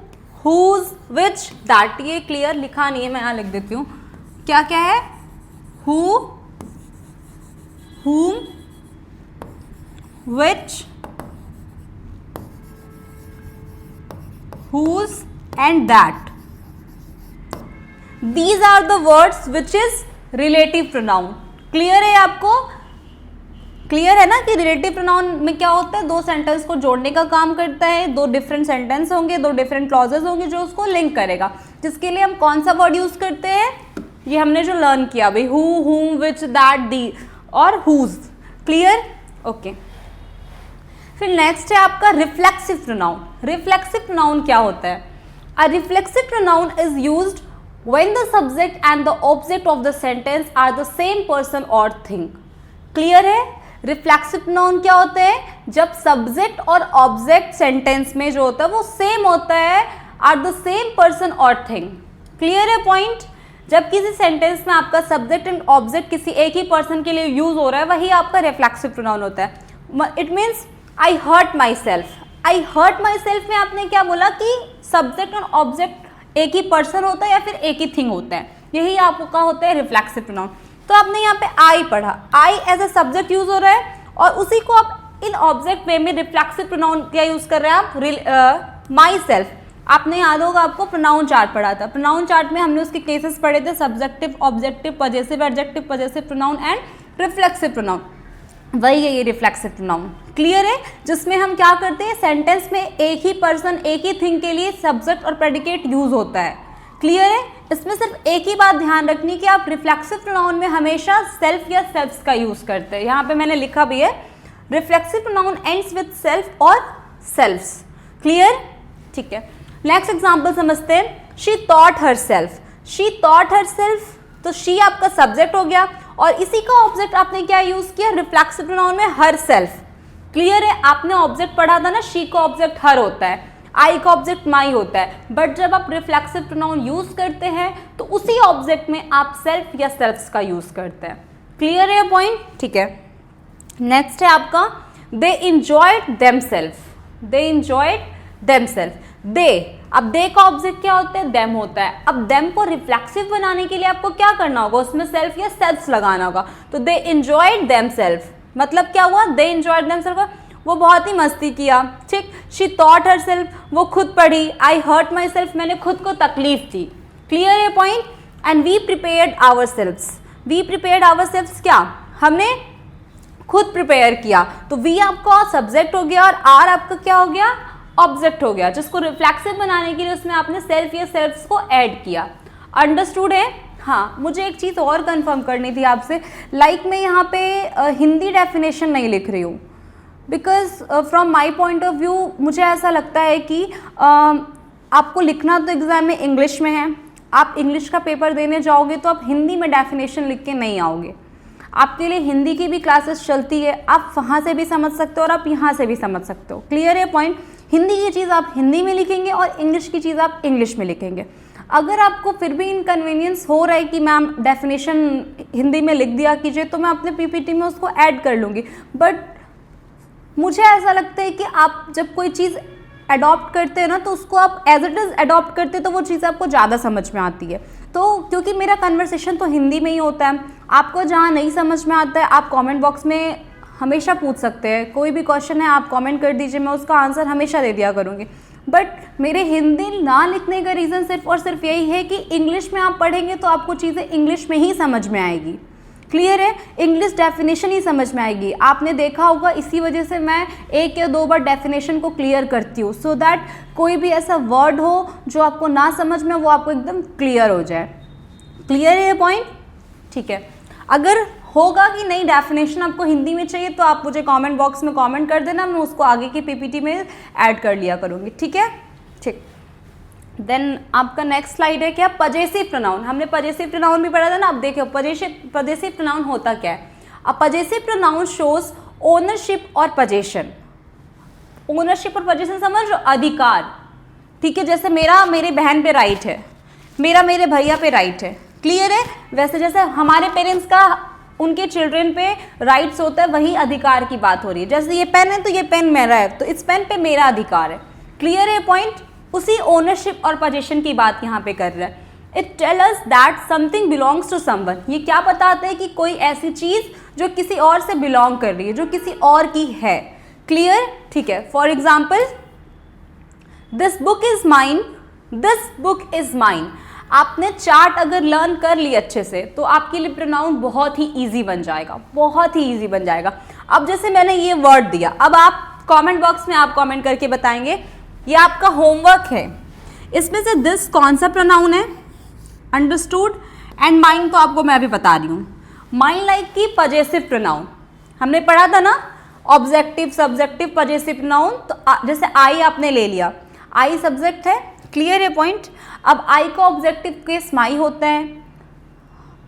whose, which, that. ये क्लियर लिखा नहीं है, मैं यहाँ लिख देती हूँ. क्या क्या है? who, whom, which, whose and that. These are the words which is relative pronoun. Clear है आपको? क्लियर है ना कि रिलेटिव प्रोनाउन में क्या होता है? दो सेंटेंस को जोड़ने का काम करता है. दो डिफरेंट सेंटेंस होंगे, दो डिफरेंट क्लॉजेस होंगे जो उसको लिंक करेगा. जिसके लिए हम कौन सा वर्ड यूज करते हैं? ये हमने जो लर्न किया भाई, हु, हुम, विच, दैट, दी और हुज. क्लियर? ओके. फिर नेक्स्ट है आपका रिफ्लेक्सिव प्रोनाउन. रिफ्लेक्सिव प्रोनाउन क्या होता है? A reflexive pronoun is used when the subject and the object of the sentence are the same person or thing. Clear है? Reflexive pronoun क्या होते हैं? जब सब्जेक्ट और ऑब्जेक्ट सेंटेंस में जो होता है वो सेम होता है, आर द सेम पर्सन और थिंग. क्लियर है पॉइंट? जब किसी सेंटेंस में आपका सब्जेक्ट एंड ऑब्जेक्ट किसी एक ही पर्सन के लिए यूज हो रहा है, वही आपका रिफ्लेक्सिव प्रोनाउन होता है. It means I hurt myself. I hurt myself में आपने क्या बोला कि सब्जेक्ट और ऑब्जेक्ट एक ही पर्सन होता है या फिर एक ही थिंग होता है. यही आपका होता है रिफ्लेक्सिव प्रोनाउन. तो आपने यहाँ पे आई पढ़ा. I as a subject use हो रहा है और उसी को आप इन ऑब्जेक्ट वे में रिफ्लेक्सिव प्रोनाउन क्या यूज कर रहे हैं आप? My self. आपने याद होगा आपको प्रोनाउन चार्ट पढ़ा था. प्रोनाउन चार्ट में हमने उसके केसेस पढ़े थे, subjective, objective, possessive, adjective, possessive pronoun and reflexive pronoun. वही है ये रिफ्लेक्सिव प्रोनाउन. क्लियर है? जिसमें हम क्या करते हैं? सेंटेंस में एक ही पर्सन एक ही थिंग के लिए सब्जेक्ट और प्रेडिकेट यूज होता है. क्लियर है? इसमें सिर्फ एक ही बात ध्यान रखनी कि आप रिफ्लेक्सिव प्रोनाउन में हमेशा सेल्फ या सेल्फ्स का यूज करते हैं. यहाँ पे मैंने लिखा भी है reflexive pronoun ends with self और सेल्फ्स. क्लियर? ठीक है. नेक्स्ट एग्जाम्पल समझते हैं. She thought her self. She thought her self, तो शी आपका सब्जेक्ट हो गया और इसी का ऑब्जेक्ट आपने क्या यूज किया? रिफ्लेक्सिव प्रोनाउन में हर सेल्फ. क्लियर है? आपने ऑब्जेक्ट पढ़ा था ना, शी का ऑब्जेक्ट हर होता है, आई का ऑब्जेक्ट माई होता है. बट जब आप रिफ्लेक्सिव प्रोनाउन यूज करते हैं तो उसी ऑब्जेक्ट में आप सेल्फ या सेल्फ्स का यूज करते हैं. क्लियर है पॉइंट? ठीक है. नेक्स्ट है आपका दे इंजॉयड देमसेल्फ. दे इंजॉयड देमसेल्फ. दे, अब दे का ऑब्जेक्ट क्या होता है? देम होता है. अब देम को रिफ्लेक्सिव बनाने के लिए आपको क्या करना होगा? उसमें सेल्फ या सेल्फ्स लगाना होगा. तो दे इंजॉयड देमसेल्फ मतलब क्या हुआ? दे इंजॉयड देमसेल्फ. वो बहुत ही मस्ती किया, ठीक। शी थॉट हर सेल्फ, वो खुद पढ़ी। आई हर्ट माई सेल्फ, मैंने खुद को तकलीफ दी। क्लियर है point. And we prepared ourselves, we prepared ourselves, क्या हमने खुद प्रिपेयर किया। तो वी आपका सब्जेक्ट हो गया और आर आपका क्या हो गया, ऑब्जेक्ट हो गया, जिसको रिफ्लेक्सिव बनाने के लिए उसमें आपने सेल्फ या सेल्फ्स को ऐड किया। अंडरस्टूड है। हाँ, मुझे एक चीज़ और कंफर्म करनी थी आपसे, लाइक मैं यहाँ पे हिंदी डेफिनेशन नहीं लिख रही हूँ, because from my point of view मुझे ऐसा लगता है कि आपको लिखना तो एग्ज़ाम में इंग्लिश में है, आप इंग्लिश का पेपर देने जाओगे तो आप हिंदी में डेफिनेशन लिख के नहीं आओगे। आपके लिए हिंदी की भी क्लासेस चलती है, आप वहाँ से भी समझ सकते हो और आप यहाँ से भी समझ सकते हो। क्लियर है पॉइंट। हिंदी की चीज़ आप हिंदी में लिखेंगे और इंग्लिश की चीज़ आप इंग्लिश में लिखेंगे। अगर आपको फिर भी इनकन्वीनियंस हो रहा है कि मैम डेफिनेशन हिंदी में लिख दिया कीजिए, तो मैं अपने पीपीटी में उसको ऐड कर लूँगी। बट मुझे ऐसा लगता है कि आप जब कोई चीज़ अडॉप्ट करते हैं ना, तो उसको आप एज इट इज़ अडॉप्ट करते हैं तो वो चीज़ आपको ज़्यादा समझ में आती है। तो क्योंकि मेरा कन्वर्सेशन तो हिंदी में ही होता है, आपको जहाँ नहीं समझ में आता है आप कमेंट बॉक्स में हमेशा पूछ सकते हैं, कोई भी क्वेश्चन है आप कमेंट कर दीजिए, मैं उसका आंसर हमेशा दे दिया करूँगी। बट मेरे हिंदी ना लिखने का रीज़न सिर्फ और सिर्फ यही है कि इंग्लिश में आप पढ़ेंगे तो आपको चीज़ें इंग्लिश में ही समझ में आएगी। क्लियर है। इंग्लिश डेफिनेशन ही समझ में आएगी। आपने देखा होगा, इसी वजह से मैं 1 या 2 बार डेफिनेशन को क्लियर करती हूँ, सो दैट कोई भी ऐसा वर्ड हो जो आपको ना समझ में, वो आपको एकदम क्लियर हो जाए। क्लियर है ये पॉइंट, ठीक है। अगर होगा कि नहीं डेफिनेशन आपको हिंदी में चाहिए तो आप मुझे कमेंट बॉक्स में कमेंट कर देना, मैं उसको आगे की पीपीटी में ऐड कर लिया करूँगी, ठीक है। ठीक, देन आपका नेक्स्ट स्लाइड है क्या, पजेसिव प्रोनाउन। हमने पजेसिव प्रोनाउन भी पढ़ा था ना। अब देखिए पजेसिव प्रोनाउन होता क्या है। अब पजेसिव प्रोनाउन शोज ओनरशिप और पजेशन। ओनरशिप और पजेशन समझ लो, अधिकार, ठीक है। जैसे मेरा मेरे बहन पे राइट है, मेरा मेरे भैया पे राइट है। क्लियर है। वैसे जैसे हमारे पेरेंट्स का उनके चिल्ड्रन पे राइट्स होता है, वही अधिकार की बात हो रही है। जैसे ये पेन है तो ये पेन मेरा है, तो इस पेन पे मेरा अधिकार है। क्लियर है पॉइंट। उसी ओनरशिप और पोजीशन की बात यहाँ पे कर रहा है। It tells us that something belongs to someone. ये क्या बताते हैं कि कोई ऐसी चीज़ जो किसी और से बिलोंग कर रही है, जो किसी और की है। क्लियर, ठीक है। For example, this book is mine, this book is mine. आपने चार्ट अगर लर्न कर ली अच्छे से तो आपके लिए प्रोनाउन बहुत ही ईजी बन जाएगा, बहुत ही ईजी बन जाएगा। अब जैसे मैंने ये वर्ड दिया, अब आप कमेंट बॉक्स में आप कमेंट करके बताएंगे, ये आपका होमवर्क है। इसमें से दिस कौन सा प्रोनाउन है, अंडरस्टूड। एंड माइन तो आपको मैं अभी बता रही हूँ। माइन लाइक की पजेसिव प्रोनाउन हमने पढ़ा था ना, ऑब्जेक्टिव सब्जेक्टिव पजेसिव प्रोनाउन। तो जैसे आई आपने ले लिया, आई सब्जेक्ट है। क्लियर है पॉइंट। अब आई का ऑब्जेक्टिव केस माई होता है,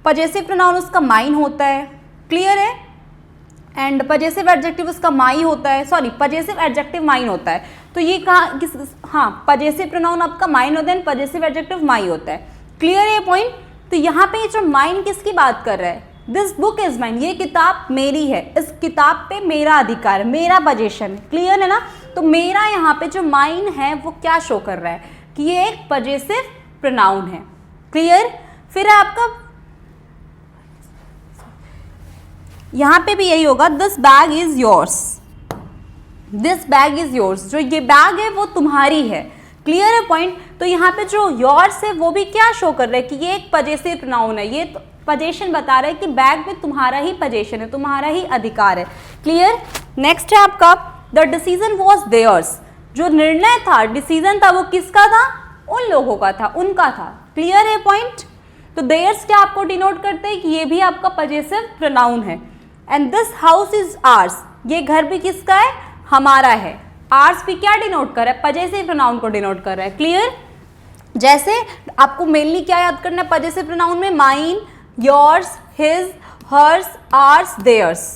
पजेसिव प्रोनाउन उसका माइन होता है। क्लियर है। एंड पजेसिव एडजेक्टिव उसका माई होता है, सॉरी पजेसिव एडजेक्टिव माइन होता है। तो ये कहाँ किस, हाँ पजेसिव प्रोनाउन आपका माइन होता है, पजेसिव एडजेक्टिव माई होता है। क्लियर है पॉइंट। तो यहाँ पे जो माइन किसकी बात कर रहा है, दिस बुक इज माइन, ये किताब मेरी है, इस किताब पे मेरा अधिकार है, मेरा पजेशन है। क्लियर है ना। तो मेरा यहाँ पे जो माइन है वो क्या शो कर रहा है कि ये एक पजेसिव प्रोनाउन है। क्लियर। फिर आपका यहां पे भी यही होगा, this bag is yours, this bag is yours. जो ये बैग है वो तुम्हारी है। क्लियर है पॉइंट। तो यहाँ पे जो योर्स है वो भी क्या शो कर रहा है कि ये एक पजेसिव प्रोनाउन है, ये तो पजेशन बता रहा है कि बैग में तुम्हारा ही पजेशन है, तुम्हारा ही अधिकार है। क्लियर। नेक्स्ट है आपका, द डिसीजन वॉज देयर्स। जो निर्णय था, डिसीजन था, वो किसका था, उन लोगों का था, उनका था। क्लियर है पॉइंट। तो देयर्स क्या आपको डिनोट करते हैं कि ये भी आपका पजेसिव प्रोनाउन है। And this house is hours, ये घर भी किसका है, हमारा है। आर्स भी क्या डिनोट कर रहा है, पजेसिव प्रोनाउन को डिनोट कर रहा है। क्लियर। जैसे आपको मेनली क्या याद करना है पजेसिव प्रोनाउन में, mine, yours, his, hers, ours, theirs.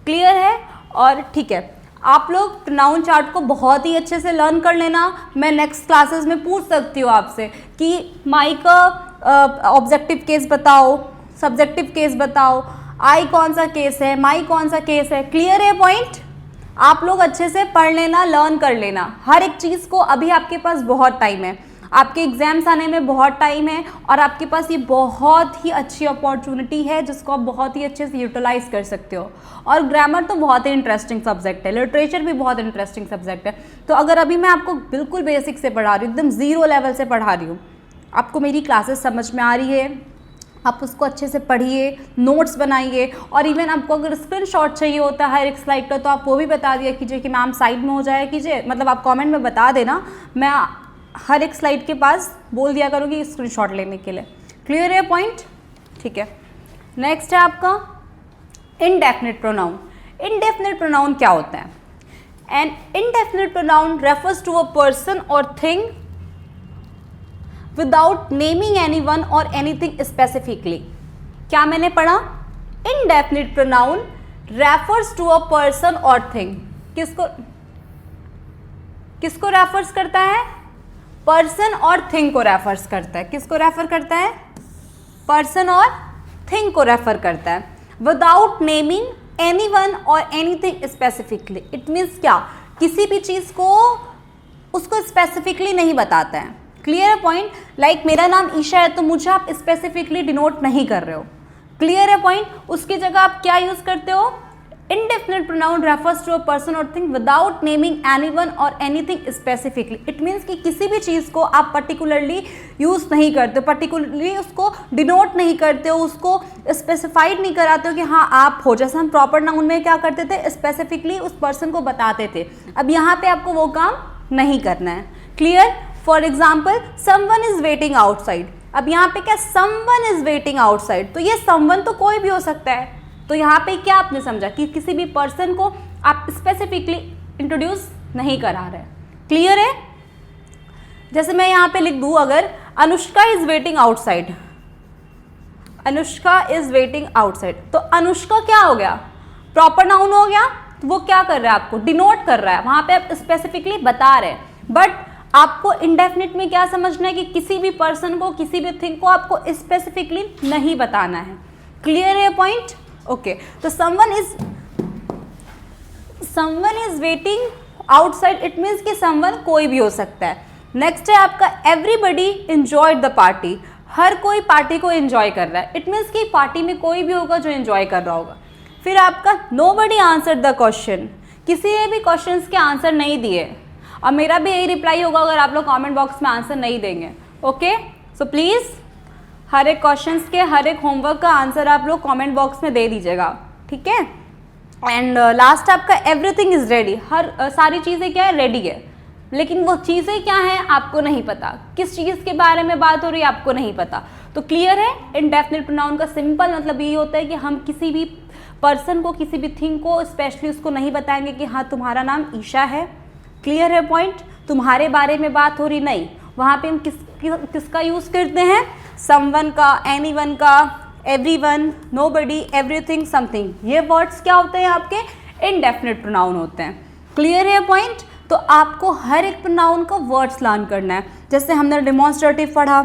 Clear है। और ठीक है, आप लोग प्रोनाउन चार्ट को बहुत ही अच्छे से लर्न कर लेना। मैं नेक्स्ट क्लासेस में पूछ सकती हूँ आपसे कि माई का ऑब्जेक्टिव केस बताओ, सब्जेक्टिव केस बताओ, आई कौन सा केस है, माई कौन सा केस है। क्लियर है पॉइंट। आप लोग अच्छे से पढ़ लेना, लर्न कर लेना हर एक चीज़ को। अभी आपके पास बहुत टाइम है, आपके एग्जाम्स आने में बहुत टाइम है और आपके पास ये बहुत ही अच्छी अपॉर्चुनिटी है जिसको आप बहुत ही अच्छे से यूटिलाइज कर सकते हो। और ग्रामर तो बहुत ही इंटरेस्टिंग सब्जेक्ट है, लिटरेचर भी बहुत इंटरेस्टिंग सब्जेक्ट है। तो अगर अभी मैं आपको बिल्कुल बेसिक से पढ़ा रही हूँ, एकदम ज़ीरो लेवल से पढ़ा रही हूँ, आपको मेरी क्लासेस समझ में आ रही है, आप उसको अच्छे से पढ़िए, नोट्स बनाइए, और इवन आपको अगर स्क्रीनशॉट चाहिए होता है हर एक स्लाइड का तो आप वो भी बता दिया कीजिए कि मैम साइड में हो जाए कीजिए, मतलब आप कमेंट में बता देना, मैं हर एक स्लाइड के पास बोल दिया करूँगी स्क्रीनशॉट लेने के लिए। क्लियर है पॉइंट? ठीक है। नेक्स्ट है आपका इनडेफिनिट प्रोनाउन। इनडेफिनिट प्रोनाउन क्या होता है? An indefinite pronoun refers to a person और thing without naming anyone or anything specifically. क्या मैंने पढ़ा? Indefinite pronoun refers to a person और थिंग। किसको रेफर्स करता है? पर्सन और थिंग को रेफर्स करता है। किसको रेफर करता है? पर्सन और थिंग को रेफर करता है। Without naming anyone or anything specifically. It means क्या? किसी भी चीज को उसको स्पेसिफिकली नहीं बताता है। क्लियर है पॉइंट? लाइक मेरा नाम ईशा है तो मुझे आप स्पेसिफिकली डिनोट नहीं कर रहे हो। क्लियर है पॉइंट? उसकी जगह आप क्या यूज करते हो? Indefinite pronoun refers to a person और thing without naming anyone or anything specifically. It means कि किसी भी चीज़ को आप पर्टिकुलरली यूज़ नहीं करते हो, पर्टिकुलरली उसको डिनोट नहीं करते हो, उसको स्पेसिफाइड नहीं कराते हो कि हाँ आप हो। जैसे हम प्रॉपर नाउन में क्या करते थे? स्पेसिफिकली उस पर्सन को बताते थे। अब यहाँ पे आपको वो काम नहीं करना है। Clear? For example someone is waiting outside. अब यहाँ पे क्या? समवन इज वेटिंग आउटसाइड, तो ये समवन तो कोई भी हो सकता है। तो यहाँ पे क्या आपने समझा कि किसी भी पर्सन को आप स्पेसिफिकली इंट्रोड्यूस नहीं करा रहे। क्लियर है? जैसे मैं यहाँ पे लिख दूँ अगर Anushka is waiting outside, Anushka is waiting outside, तो अनुष्का क्या हो गया? प्रॉपर नाउन हो गया। तो वो क्या कर रहा है? आपको डिनोट कर रहा है, वहाँ पे आप स्पेसिफिकली बता रहे हैं। बट आपको इंडेफिनिट में क्या समझना है कि किसी भी पर्सन को, किसी भी थिंग को आपको स्पेसिफिकली नहीं बताना है। क्लियर है पॉइंट? ओके। तो someone is waiting outside, it means कि समवन कोई भी हो सकता है। नेक्स्ट है आपका एवरीबडी एंजॉयड द पार्टी। हर कोई पार्टी को एंजॉय कर रहा है, इट मीन्स कि पार्टी में कोई भी होगा जो एंजॉय कर रहा होगा। फिर आपका नोबडी आंसर्ड द क्वेश्चन, किसी ने भी क्वेश्चंस के आंसर नहीं दिए। और मेरा भी यही रिप्लाई होगा अगर आप लोग कमेंट बॉक्स में आंसर नहीं देंगे। ओके, सो प्लीज़ हर एक क्वेश्चंस के, हर एक होमवर्क का आंसर आप लोग कमेंट बॉक्स में दे दीजिएगा, ठीक है। एंड लास्ट आपका एवरीथिंग इज रेडी। हर सारी चीज़ें क्या है? रेडी है, लेकिन वो चीज़ें क्या हैं आपको नहीं पता। किस चीज़ के बारे में बात हो रही है आपको नहीं पता। तो क्लियर है? इनडेफिनिट प्रोनाउन का सिंपल मतलब ये होता है कि हम किसी भी पर्सन को, किसी भी थिंग को स्पेशली उसको नहीं बताएंगे कि हाँ तुम्हारा नाम ईशा है। क्लियर है पॉइंट? तुम्हारे बारे में बात हो रही नहीं, वहाँ पे हम किसका यूज़ करते हैं? समवन का, एनीवन का, एवरीवन, नोबडी, एवरीथिंग, समथिंग। ये वर्ड्स क्या होते हैं? आपके इनडेफिनिट प्रोनाउन होते हैं। क्लियर है पॉइंट? तो आपको हर एक प्रोनाउन का वर्ड्स लर्न करना है। जैसे हमने डिमॉन्स्ट्रेटिव पढ़ा,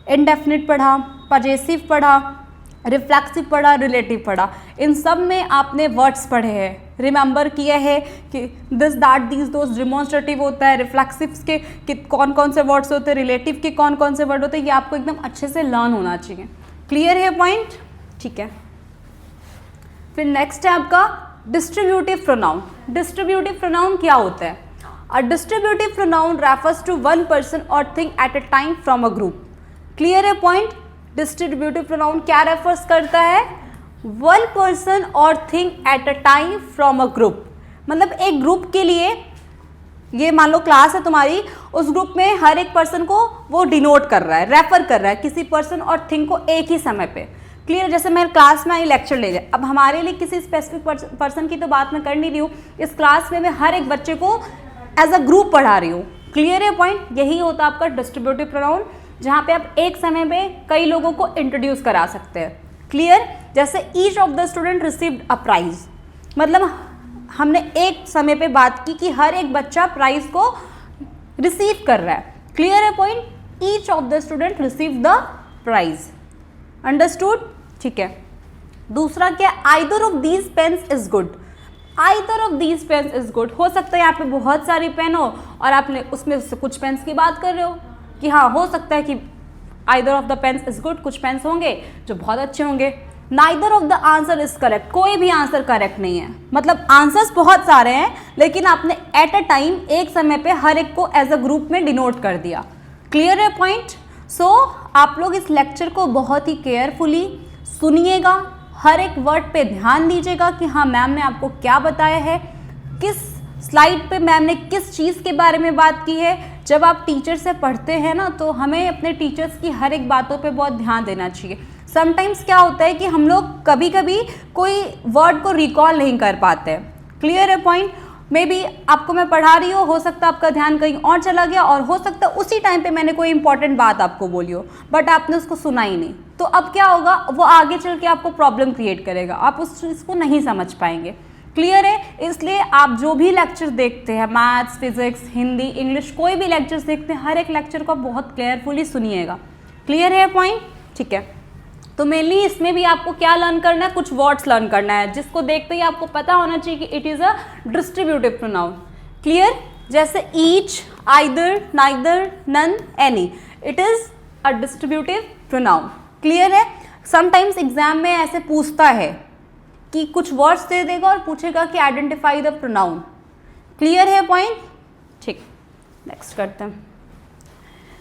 इनडेफिनिट पढ़ा, पजेसिव पढ़ा, रिफ्लेक्सिव पढ़ा, रिलेटिव पढ़ा। इन सब में आपने वर्ड्स पढ़े हैं, रिमेंबर किया है कि this, that, these, those. Demonstrative होता है, रिफ्लेक्सिव्स के कौन कौन से वर्ड्स होते हैं, रिलेटिव के कौन कौन से वर्ड होते हैं, ये आपको एकदम अच्छे से लर्न होना चाहिए। क्लियर है पॉइंट? ठीक है। फिर नेक्स्ट है आपका डिस्ट्रीब्यूटिव प्रोनाउन। डिस्ट्रीब्यूटिव प्रोनाउन क्या होता है? A distributive pronoun refers to one person और thing at a time from a group. Clear है पॉइंट? डिस्ट्रीब्यूटिव प्रोनाउन क्या रेफर्स करता है? वन पर्सन और thing at a time from a group. मतलब एक ग्रुप के लिए, ये मान लो क्लास है तुम्हारी, उस ग्रुप में हर एक पर्सन को वो डिनोट कर रहा है, रेफर कर रहा है किसी पर्सन और थिंग को एक ही समय पे। क्लियर? जैसे मैं क्लास में आई, लेक्चर ले गए, अब हमारे लिए किसी स्पेसिफिक पर्सन की तो बात मैं कर नहीं रही हूँ, इस क्लास में मैं हर एक बच्चे को एज अ ग्रुप पढ़ा रही हूँ। क्लियर है पॉइंट? यही होता है आपका डिस्ट्रीब्यूटिव प्रोनाउन, जहाँ पे आप एक समय में कई लोगों को इंट्रोड्यूस करा सकते हैं। क्लियर? जैसे each of the student received a prize, मतलब हमने एक समय पे बात की कि हर एक बच्चा प्राइज को रिसीव कर रहा है। क्लियर है point? Each of the student receive the prize. Understood? ठीक है। दूसरा क्या? Either of these pens is good. Either of these pens is good, हो सकता है यहाँ पे बहुत सारी पेन हो और आपने उसमें से कुछ पेन्स की बात कर रहे हो, कि हाँ हो सकता है कि either of the pens is good, कुछ पेन्स होंगे जो बहुत अच्छे होंगे। Neither of the answer is correct, कोई भी आंसर करेक्ट नहीं है, मतलब आंसर्स बहुत सारे हैं लेकिन आपने एट अ टाइम एक समय पे हर एक को एज अ ग्रुप में डिनोट कर दिया। क्लियर है पॉइंट? सो आप लोग इस लेक्चर को बहुत ही केयरफुली सुनिएगा, हर एक वर्ड पे ध्यान दीजिएगा कि हाँ मैम ने आपको क्या बताया है, किस स्लाइड पे मैम ने किस चीज़ के बारे में बात की है। जब आप टीचर से पढ़ते हैं ना तो हमें अपने टीचर्स की हर एक बातों पे बहुत ध्यान देना चाहिए। समटाइम्स क्या होता है कि हम लोग कभी कभी कोई वर्ड को रिकॉल नहीं कर पाते हैं। क्लियर है पॉइंट? मे बी आपको मैं पढ़ा रही हो सकता है आपका ध्यान कहीं और चला गया, और हो सकता है उसी टाइम पे मैंने कोई इंपॉर्टेंट बात आपको बोली हो बट आपने उसको सुना ही नहीं, तो अब क्या होगा, वो आगे चल के आपको प्रॉब्लम क्रिएट करेगा, आप उस चीज़ को नहीं समझ पाएंगे। क्लियर है? इसलिए आप जो भी लेक्चर देखते हैं, मैथ्स, फिजिक्स, हिंदी, इंग्लिश, कोई भी लेक्चर्स देखते हैं, हर एक लेक्चर को बहुत केयरफुली सुनिएगा। क्लियर है पॉइंट? ठीक है, तो मेनली इसमें भी आपको क्या लर्न करना है, कुछ वर्ड्स लर्न करना है जिसको देखते ही आपको पता होना चाहिए कि it is a distributive pronoun. Clear? जैसे each, either, neither, none, any, it is a distributive pronoun. Clear है? समटाइम्स एग्जाम में ऐसे पूछता है कि कुछ वर्ड्स दे देगा और पूछेगा कि आइडेंटिफाई द प्रोनाउन। क्लियर है पॉइंट? ठीक, नेक्स्ट करते हैं।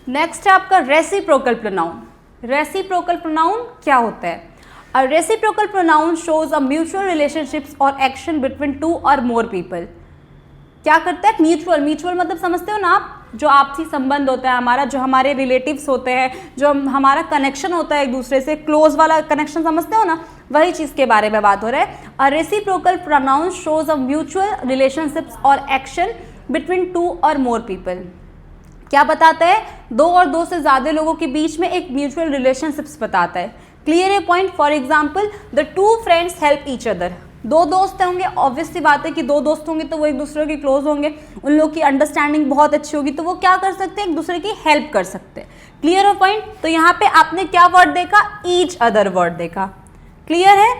नेक्स्ट है आपका रेसिप्रोकल प्रोनाउन। रेसिप्रोकल प्रोनाउन क्या होता है? अ reciprocal pronoun shows a mutual relationships और एक्शन बिटवीन टू और मोर पीपल। क्या करता है? म्यूचुअल, म्यूचुअल मतलब समझते हो ना आप, जो आपसी संबंध होता है हमारा, जो हमारे रिलेटिव्स होते हैं, जो हमारा कनेक्शन होता है एक दूसरे से, क्लोज वाला कनेक्शन समझते हो ना, वही चीज़ के बारे में बात हो रहा है। अ reciprocal pronoun shows a mutual relationships और एक्शन बिटवीन टू और मोर पीपल। क्या बताता है? दो और दो से ज़्यादा लोगों के बीच में एक म्यूचुअल रिलेशनशिप्स बताता है। क्लियर है point? For example, the two friends help each other. दो दोस्त होंगे, ऑब्वियस सी बात है कि दो दोस्त होंगे तो वो एक दूसरे के क्लोज होंगे, उन लोग की अंडरस्टैंडिंग बहुत अच्छी होगी, तो वो क्या कर सकते हैं, एक दूसरे की हेल्प कर सकते हैं। क्लियर है पॉइंट? तो यहाँ पे आपने क्या वर्ड देखा? ईच अदर वर्ड देखा। क्लियर है?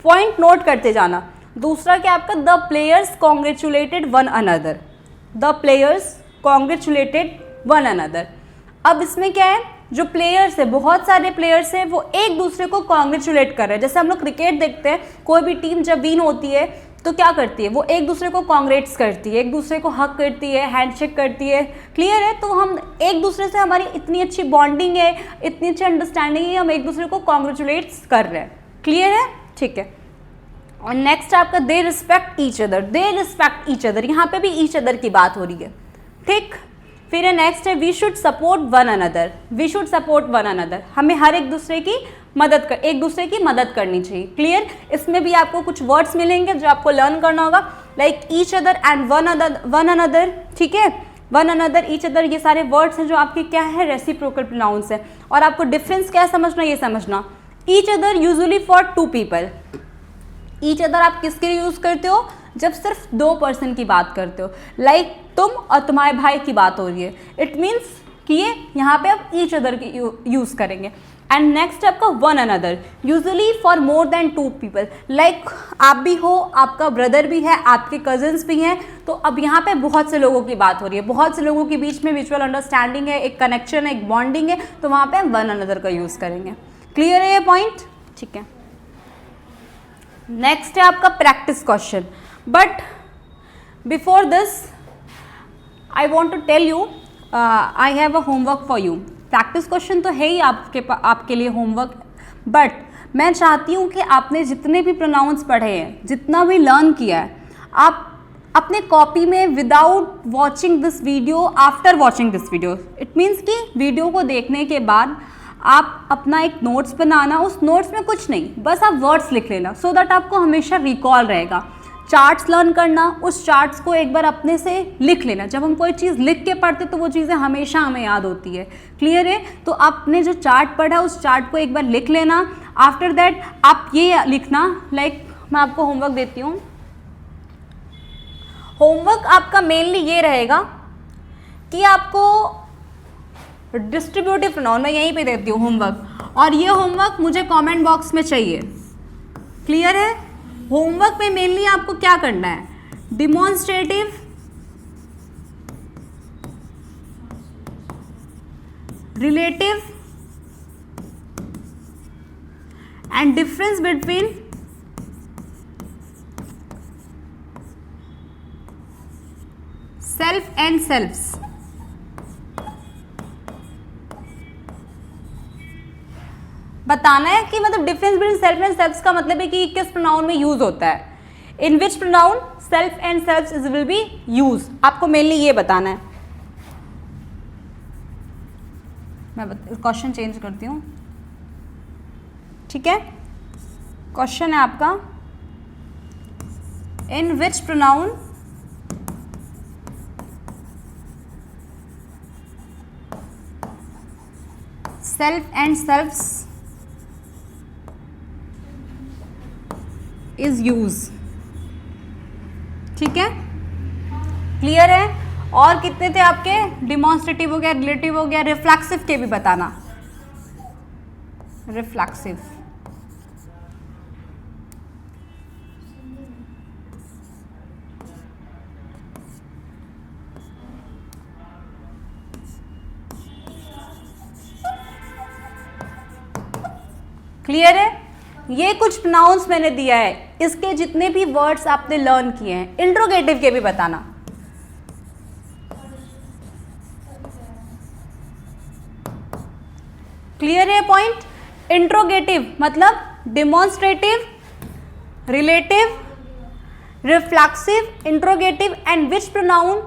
पॉइंट नोट करते जाना। दूसरा क्या आपका? The players congratulated one another. The players congratulated one another. अब इसमें क्या है, जो प्लेयर्स है, बहुत सारे प्लेयर्स हैं, वो एक दूसरे को कॉन्ग्रेचुलेट कर रहे हैं। जैसे हम लोग क्रिकेट देखते हैं, कोई भी टीम जब विन होती है तो क्या करती है, वो एक दूसरे को कॉन्ग्रेट्स करती है, एक दूसरे को हक करती है, हैंडशेक करती है। क्लियर है? तो हम एक दूसरे से, हमारी इतनी अच्छी बॉन्डिंग है, इतनी अच्छी अंडरस्टैंडिंग है, हम एक दूसरे को कॉन्ग्रेचुलेट्स कर रहे हैं। क्लियर है? ठीक है। और नेक्स्ट आपका they respect each other. They respect each other, यहाँ पे भी ईच अदर की बात हो रही है। ठीक, फिर है नेक्स्ट है we should support one another. We should support one another, हमें हर एक दूसरे की एक दूसरे की मदद करनी चाहिए। क्लियर? इसमें भी आपको कुछ वर्ड्स मिलेंगे जो आपको लर्न करना होगा, like each other and one another. ठीक है, वन अनदर, ईच अदर, ये सारे वर्ड्स हैं जो आपके क्या है, रेसिप्रोकल प्रोनाउंस है। और आपको डिफरेंस क्या समझना, ये समझना, each other usually for two people. Each other आप किसके लिए यूज करते हो? जब सिर्फ दो पर्सन की बात करते हो, लाइक तुम और तुम्हारे भाई की बात हो रही है, इट मीन्स कि ये यहाँ पे आप ईच अदर की यूज करेंगे। एंड नेक्स्ट आपका one another, usually for more than two people, like आप भी हो, आपका ब्रदर भी है, आपके कजिन्स भी हैं, तो अब यहाँ पे बहुत से लोगों की बात हो रही है, बहुत से लोगों के बीच में म्यूचुअल अंडरस्टैंडिंग है, एक कनेक्शन है, एक बॉन्डिंग है, तो वहाँ पे हम वन अनदर का यूज करेंगे। क्लियर है ये पॉइंट? ठीक है। नेक्स्ट है आपका practice question, but before this I want to tell you I have a homework for you. Practice question तो है ही आपके लिए होमवर्क, बट मैं चाहती हूँ कि आपने जितने भी प्रोनाउंस पढ़े हैं, जितना भी लर्न किया है, आप अपने कॉपी में without watching this video, after watching this video, it means कि वीडियो को देखने के बाद आप अपना एक नोट्स बनाना, उस नोट्स में कुछ नहीं, बस आप वर्ड्स लिख लेना, सो दैट आपको हमेशा रिकॉल रहेगा। चार्ट्स लर्न करना, उस चार्ट्स को एक बार अपने से लिख लेना। जब हम कोई चीज़ लिख के पढ़ते तो वो चीज़ें हमेशा हमें याद होती है। क्लियर है? तो आपने जो चार्ट पढ़ा उस चार्ट को एक बार लिख लेना। आफ्टर दैट आप ये लिखना, लाइक मैं आपको होमवर्क देती हूँ। होमवर्क आपका मेनली ये रहेगा कि आपको डिस्ट्रीब्यूटिव प्रोनाउन, मैं यहीं पे देती हूँ होमवर्क, और ये होमवर्क मुझे कमेंट बॉक्स में चाहिए। क्लियर है? होमवर्क में मेनली आपको क्या करना है, demonstrative relative and difference between self and selfs. बताना है कि मतलब difference between self and selfs का मतलब है कि किस प्रोनाउन में यूज होता है, in which pronoun self and selfs is will be use. आपको मेनली ये बताना है। मैं क्वेश्चन चेंज करती हूँ, ठीक है। क्वेश्चन है आपका, in which pronoun self and selfs is use. ठीक है, क्लियर है। और कितने थे आपके, डिमॉन्स्ट्रेटिव हो गया, रिलेटिव हो गया, रिफ्लेक्सिव के भी बताना। रिफ्लेक्सिव, क्लियर है। ये कुछ प्रोनाउंस मैंने दिया है, इसके जितने भी वर्ड्स आपने लर्न किए हैं, इंट्रोगेटिव के भी बताना। क्लियर है पॉइंट। इंट्रोगेटिव मतलब demonstrative, relative, reflexive, interrogative and which pronoun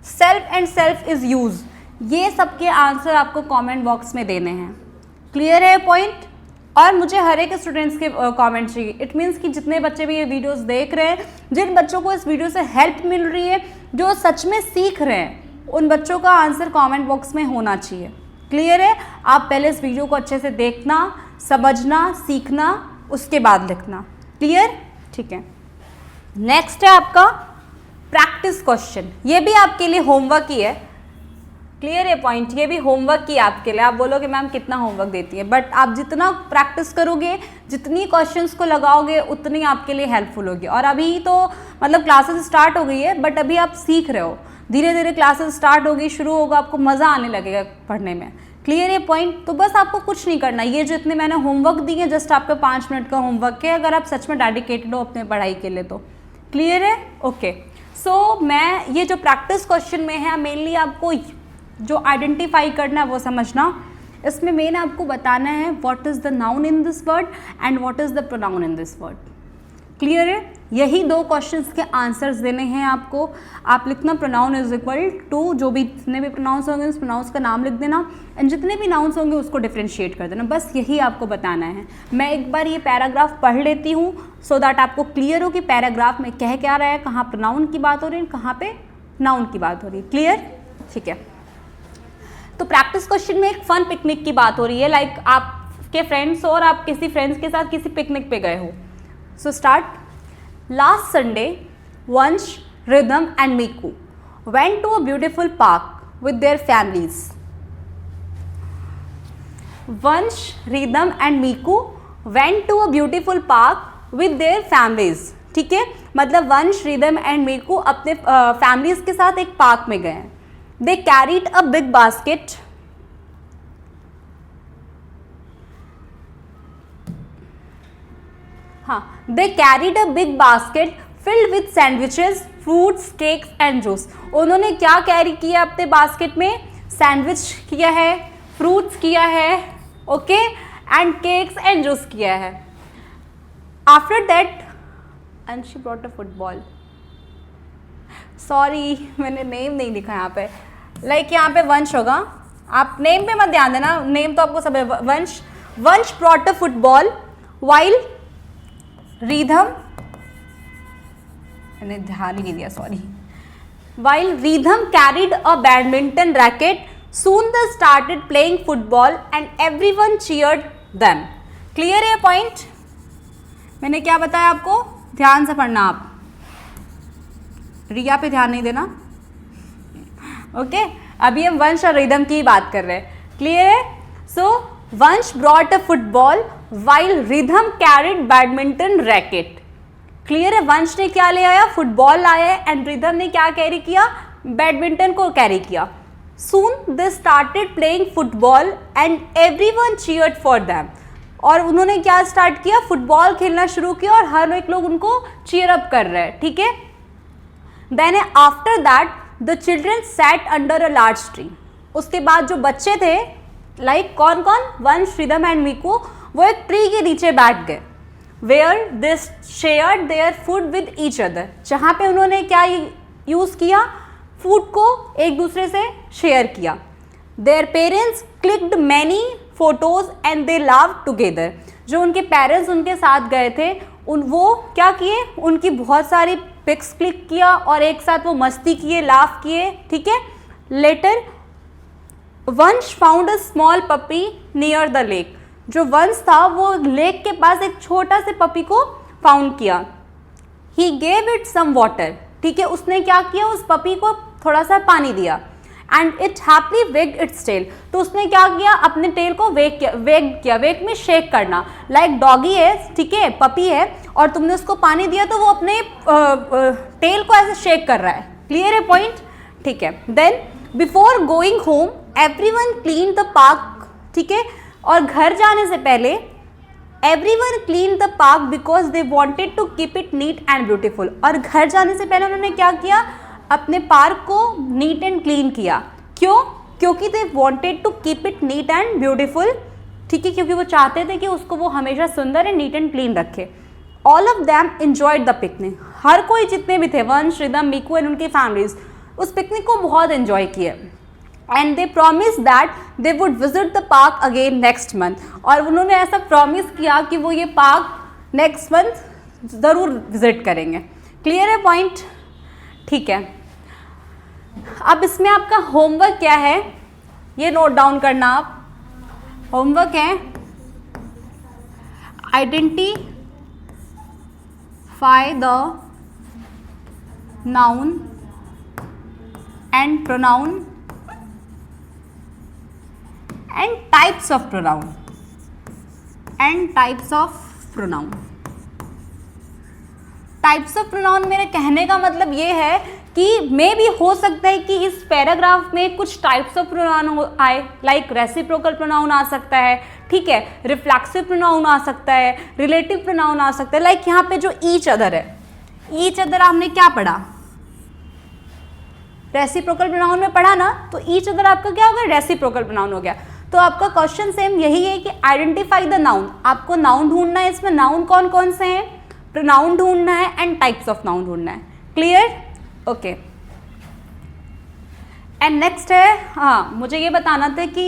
self and self is use. ये सबके आंसर आपको कमेंट बॉक्स में देने हैं। क्लियर है पॉइंट। और मुझे हर एक स्टूडेंट्स के कमेंट चाहिए। इट मीन्स कि जितने बच्चे भी ये वीडियोस देख रहे हैं, जिन बच्चों को इस वीडियो से हेल्प मिल रही है, जो सच में सीख रहे हैं, उन बच्चों का आंसर कमेंट बॉक्स में होना चाहिए। क्लियर है। आप पहले इस वीडियो को अच्छे से देखना, समझना, सीखना, उसके बाद लिखना। क्लियर, ठीक है। नेक्स्ट है आपका प्रैक्टिस क्वेश्चन। ये भी आपके लिए होमवर्क ही है। क्लियर है पॉइंट। ये भी होमवर्क ही आपके लिए। आप बोलोगे मैम कितना होमवर्क देती है, बट आप जितना प्रैक्टिस करोगे, जितनी क्वेश्चंस को लगाओगे, उतनी आपके लिए हेल्पफुल होगी। और अभी तो मतलब क्लासेस स्टार्ट हो गई है, बट अभी आप सीख रहे हो, धीरे धीरे क्लासेस स्टार्ट होगी, शुरू होगा, आपको मज़ा आने लगेगा पढ़ने में। क्लियर है पॉइंट। तो बस आपको कुछ नहीं करना, ये जो इतने मैंने होमवर्क दिए हैं, जस्ट आपका 5 मिनट का होमवर्क है, अगर आप सच में डेडिकेटेड हो अपने पढ़ाई के लिए तो। क्लियर है, ओके। सो मैं ये जो प्रैक्टिस क्वेश्चन में है, मेनली आपको जो आइडेंटिफाई करना है वो समझना। इसमें मेन आपको बताना है what is the noun in this word and what is the pronoun in this word. Clear है। यही 2 क्वेश्चंस के आंसर्स देने हैं आपको। आप लिखना प्रोनाउन इज इक्वल टू, जो भी जितने भी प्रोनाउंस होंगे उस प्रोनाउंस का नाम लिख देना, एंड जितने भी नाउन्स होंगे उसको डिफ्रेंशिएट कर देना। बस यही आपको बताना है। मैं एक बार ये पैराग्राफ पढ़ लेती हूँ सो दैट आपको क्लियर हो कि पैराग्राफ में कह क्या रहा है, कहाँ प्रोनाउन की बात हो रही है, कहाँ पे नाउन की बात हो रही है। क्लियर, ठीक है। तो प्रैक्टिस क्वेश्चन में एक फन पिकनिक की बात हो रही है, लाइक आपके फ्रेंड्स और आप किसी फ्रेंड्स के साथ किसी पिकनिक पे गए हो। So start. Last Sunday Vansh, Ridham and Miku went to a beautiful park with their families. Vansh, Ridham and Miku went to a beautiful park with their families. ठीक है, मतलब वंश, रिदम एंड मीकू अपने फैमिलीज के साथ एक पार्क में गए हैं। They carried a big basket. They carried a big basket filled with sandwiches, fruits, cakes and juice. उन्होंने क्या कैरी किया अपने बास्केट में? सैंडविच किया है, फ्रूट्स किया है, okay, and cakes and juice किया है। After that, and she brought a football. Sorry, मैंने नेम नहीं लिखा यहाँ पे। लाइक यहाँ पे वंश होगा, आप नेम पे मत ध्यान देना, नेम तो आपको सब है। वंश, वंश brought a football while rhythm, मैंने ध्यान ही नहीं दिया, sorry. While rhythm carried a badminton racket, soon they started playing football and everyone cheered them. Clear है पॉइंट। मैंने क्या बताया आपको, ध्यान से पढ़ना आप, रिया पे ध्यान नहीं देना, ओके। अभी हम वंश और रिदम की बात कर रहे हैं। क्लियर है। सो वंश brought a football while rhythm carried badminton racket. Clear है। वंश ने क्या ले आया, फुटबॉल लाया, एंड रिदम ने क्या कैरी किया, बैडमिंटन को कैरी किया। Soon they started playing football and everyone cheered for them. और उन्होंने क्या स्टार्ट किया, फुटबॉल खेलना शुरू किया और हर एक लोग उनको चीयर अप कर रहे हैं, ठीक है। Then after that the children sat under a large tree. उसके बाद जो बच्चे थे, लाइक कौन कौन, वंश, श्रीधम एंड मीकू, वो एक ट्री के नीचे बैठ गए। Where they shared their food with each other, जहाँ पे उन्होंने क्या यूज़ किया, फूड को एक दूसरे से शेयर किया। Their parents clicked many photos and they लाव टुगेदर। जो उनके पेरेंट्स उनके साथ गए थे, वो क्या किए, उनकी बहुत सारी पिक्स क्लिक किया और एक साथ वो मस्ती किए, लाफ किए, ठीक है। लेटर वंश found a small puppy near the lake. जो वंश था वो लेक के पास एक छोटा से पपी को फाउंड किया। He gave it some water, ठीक है, उसने क्या किया, उस पपी को थोड़ा सा पानी दिया। And it happily wagged its tail, तो उसने क्या किया, अपने टेल को वेग किया, वेग में शेक करना, लाइक डॉगी है, ठीक है, पपी है, और तुमने उसको पानी दिया तो वो अपने टेल को ऐसे शेक कर रहा है। क्लियर है पॉइंट, ठीक है। Then before going home everyone clean the park, ठीक है, और घर जाने से पहले everyone clean the park because they wanted to keep it neat and beautiful. और घर जाने से पहले उन्होंने क्या किया, अपने पार्क को नीट एंड क्लीन किया। क्यों, क्योंकि they wanted to keep it neat and beautiful, ठीक है, क्योंकि वो चाहते थे कि उसको वो हमेशा सुंदर एंड नीट एंड क्लीन रखे। All of them enjoyed the picnic, हर कोई जितने भी थे, वंश, श्रीधम, मीकू एंड उनकी फैमिलीज, उस पिकनिक को बहुत एंजॉय किए। And they promise that they would visit the park again next month, और उन्होंने ऐसा प्रॉमिस किया कि वो ये पार्क नेक्स्ट मंथ ज़रूर विजिट करेंगे। क्लियर है पॉइंट, ठीक है। अब इसमें आपका होमवर्क क्या है, ये नोट डाउन करना आप। होमवर्क है identify the noun and pronoun and types of pronoun types of pronoun मेरे कहने का मतलब ये है कि मे भी हो सकता है कि इस पैराग्राफ में कुछ टाइप्स ऑफ प्रोनाउन आए, लाइक रेसिप्रोकल प्रोनाउन आ सकता है, ठीक है, रिफ्लेक्सिव प्रोनाउन आ सकता है, रिलेटिव प्रोनाउन आ सकता है। लाइक यहाँ पे जो ईच अदर है, ईच अदर आपने क्या पढ़ा, रेसिप्रोकल प्रोनाउन में पढ़ा ना, तो ईच अदर आपका क्या हो गया, रेसिप्रोकल प्रोनाउन हो गया। तो आपका क्वेश्चन सेम यही है कि आइडेंटिफाई द नाउन, आपको नाउन ढूंढना है, इसमें नाउन कौन कौन से हैं, प्रोनाउन ढूंढना है एंड टाइप्स ऑफ नाउन ढूंढना है। Clear, okay. एंड नेक्स्ट है, हाँ मुझे ये बताना था कि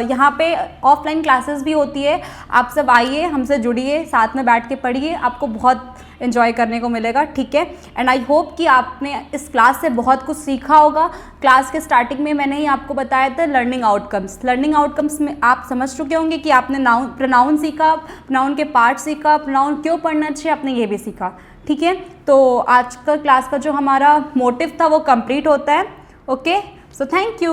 यहाँ पे ऑफलाइन क्लासेस भी होती है, आप सब आइए, हमसे जुड़िए, साथ में बैठ के पढ़िए, आपको बहुत एंजॉय करने को मिलेगा, ठीक है। एंड आई होप कि आपने इस क्लास से बहुत कुछ सीखा होगा। क्लास के स्टार्टिंग में मैंने ही आपको बताया था लर्निंग आउटकम्स में आप समझ चुके होंगे कि आपने प्रोनाउन सीखा, प्रोनाउन के पार्ट सीखा, प्रोनाउन क्यों पढ़ना चाहिए आपने ये भी सीखा, ठीक है। तो आज का क्लास का जो हमारा मोटिव था वो कंप्लीट होता है, ओके। So thank you.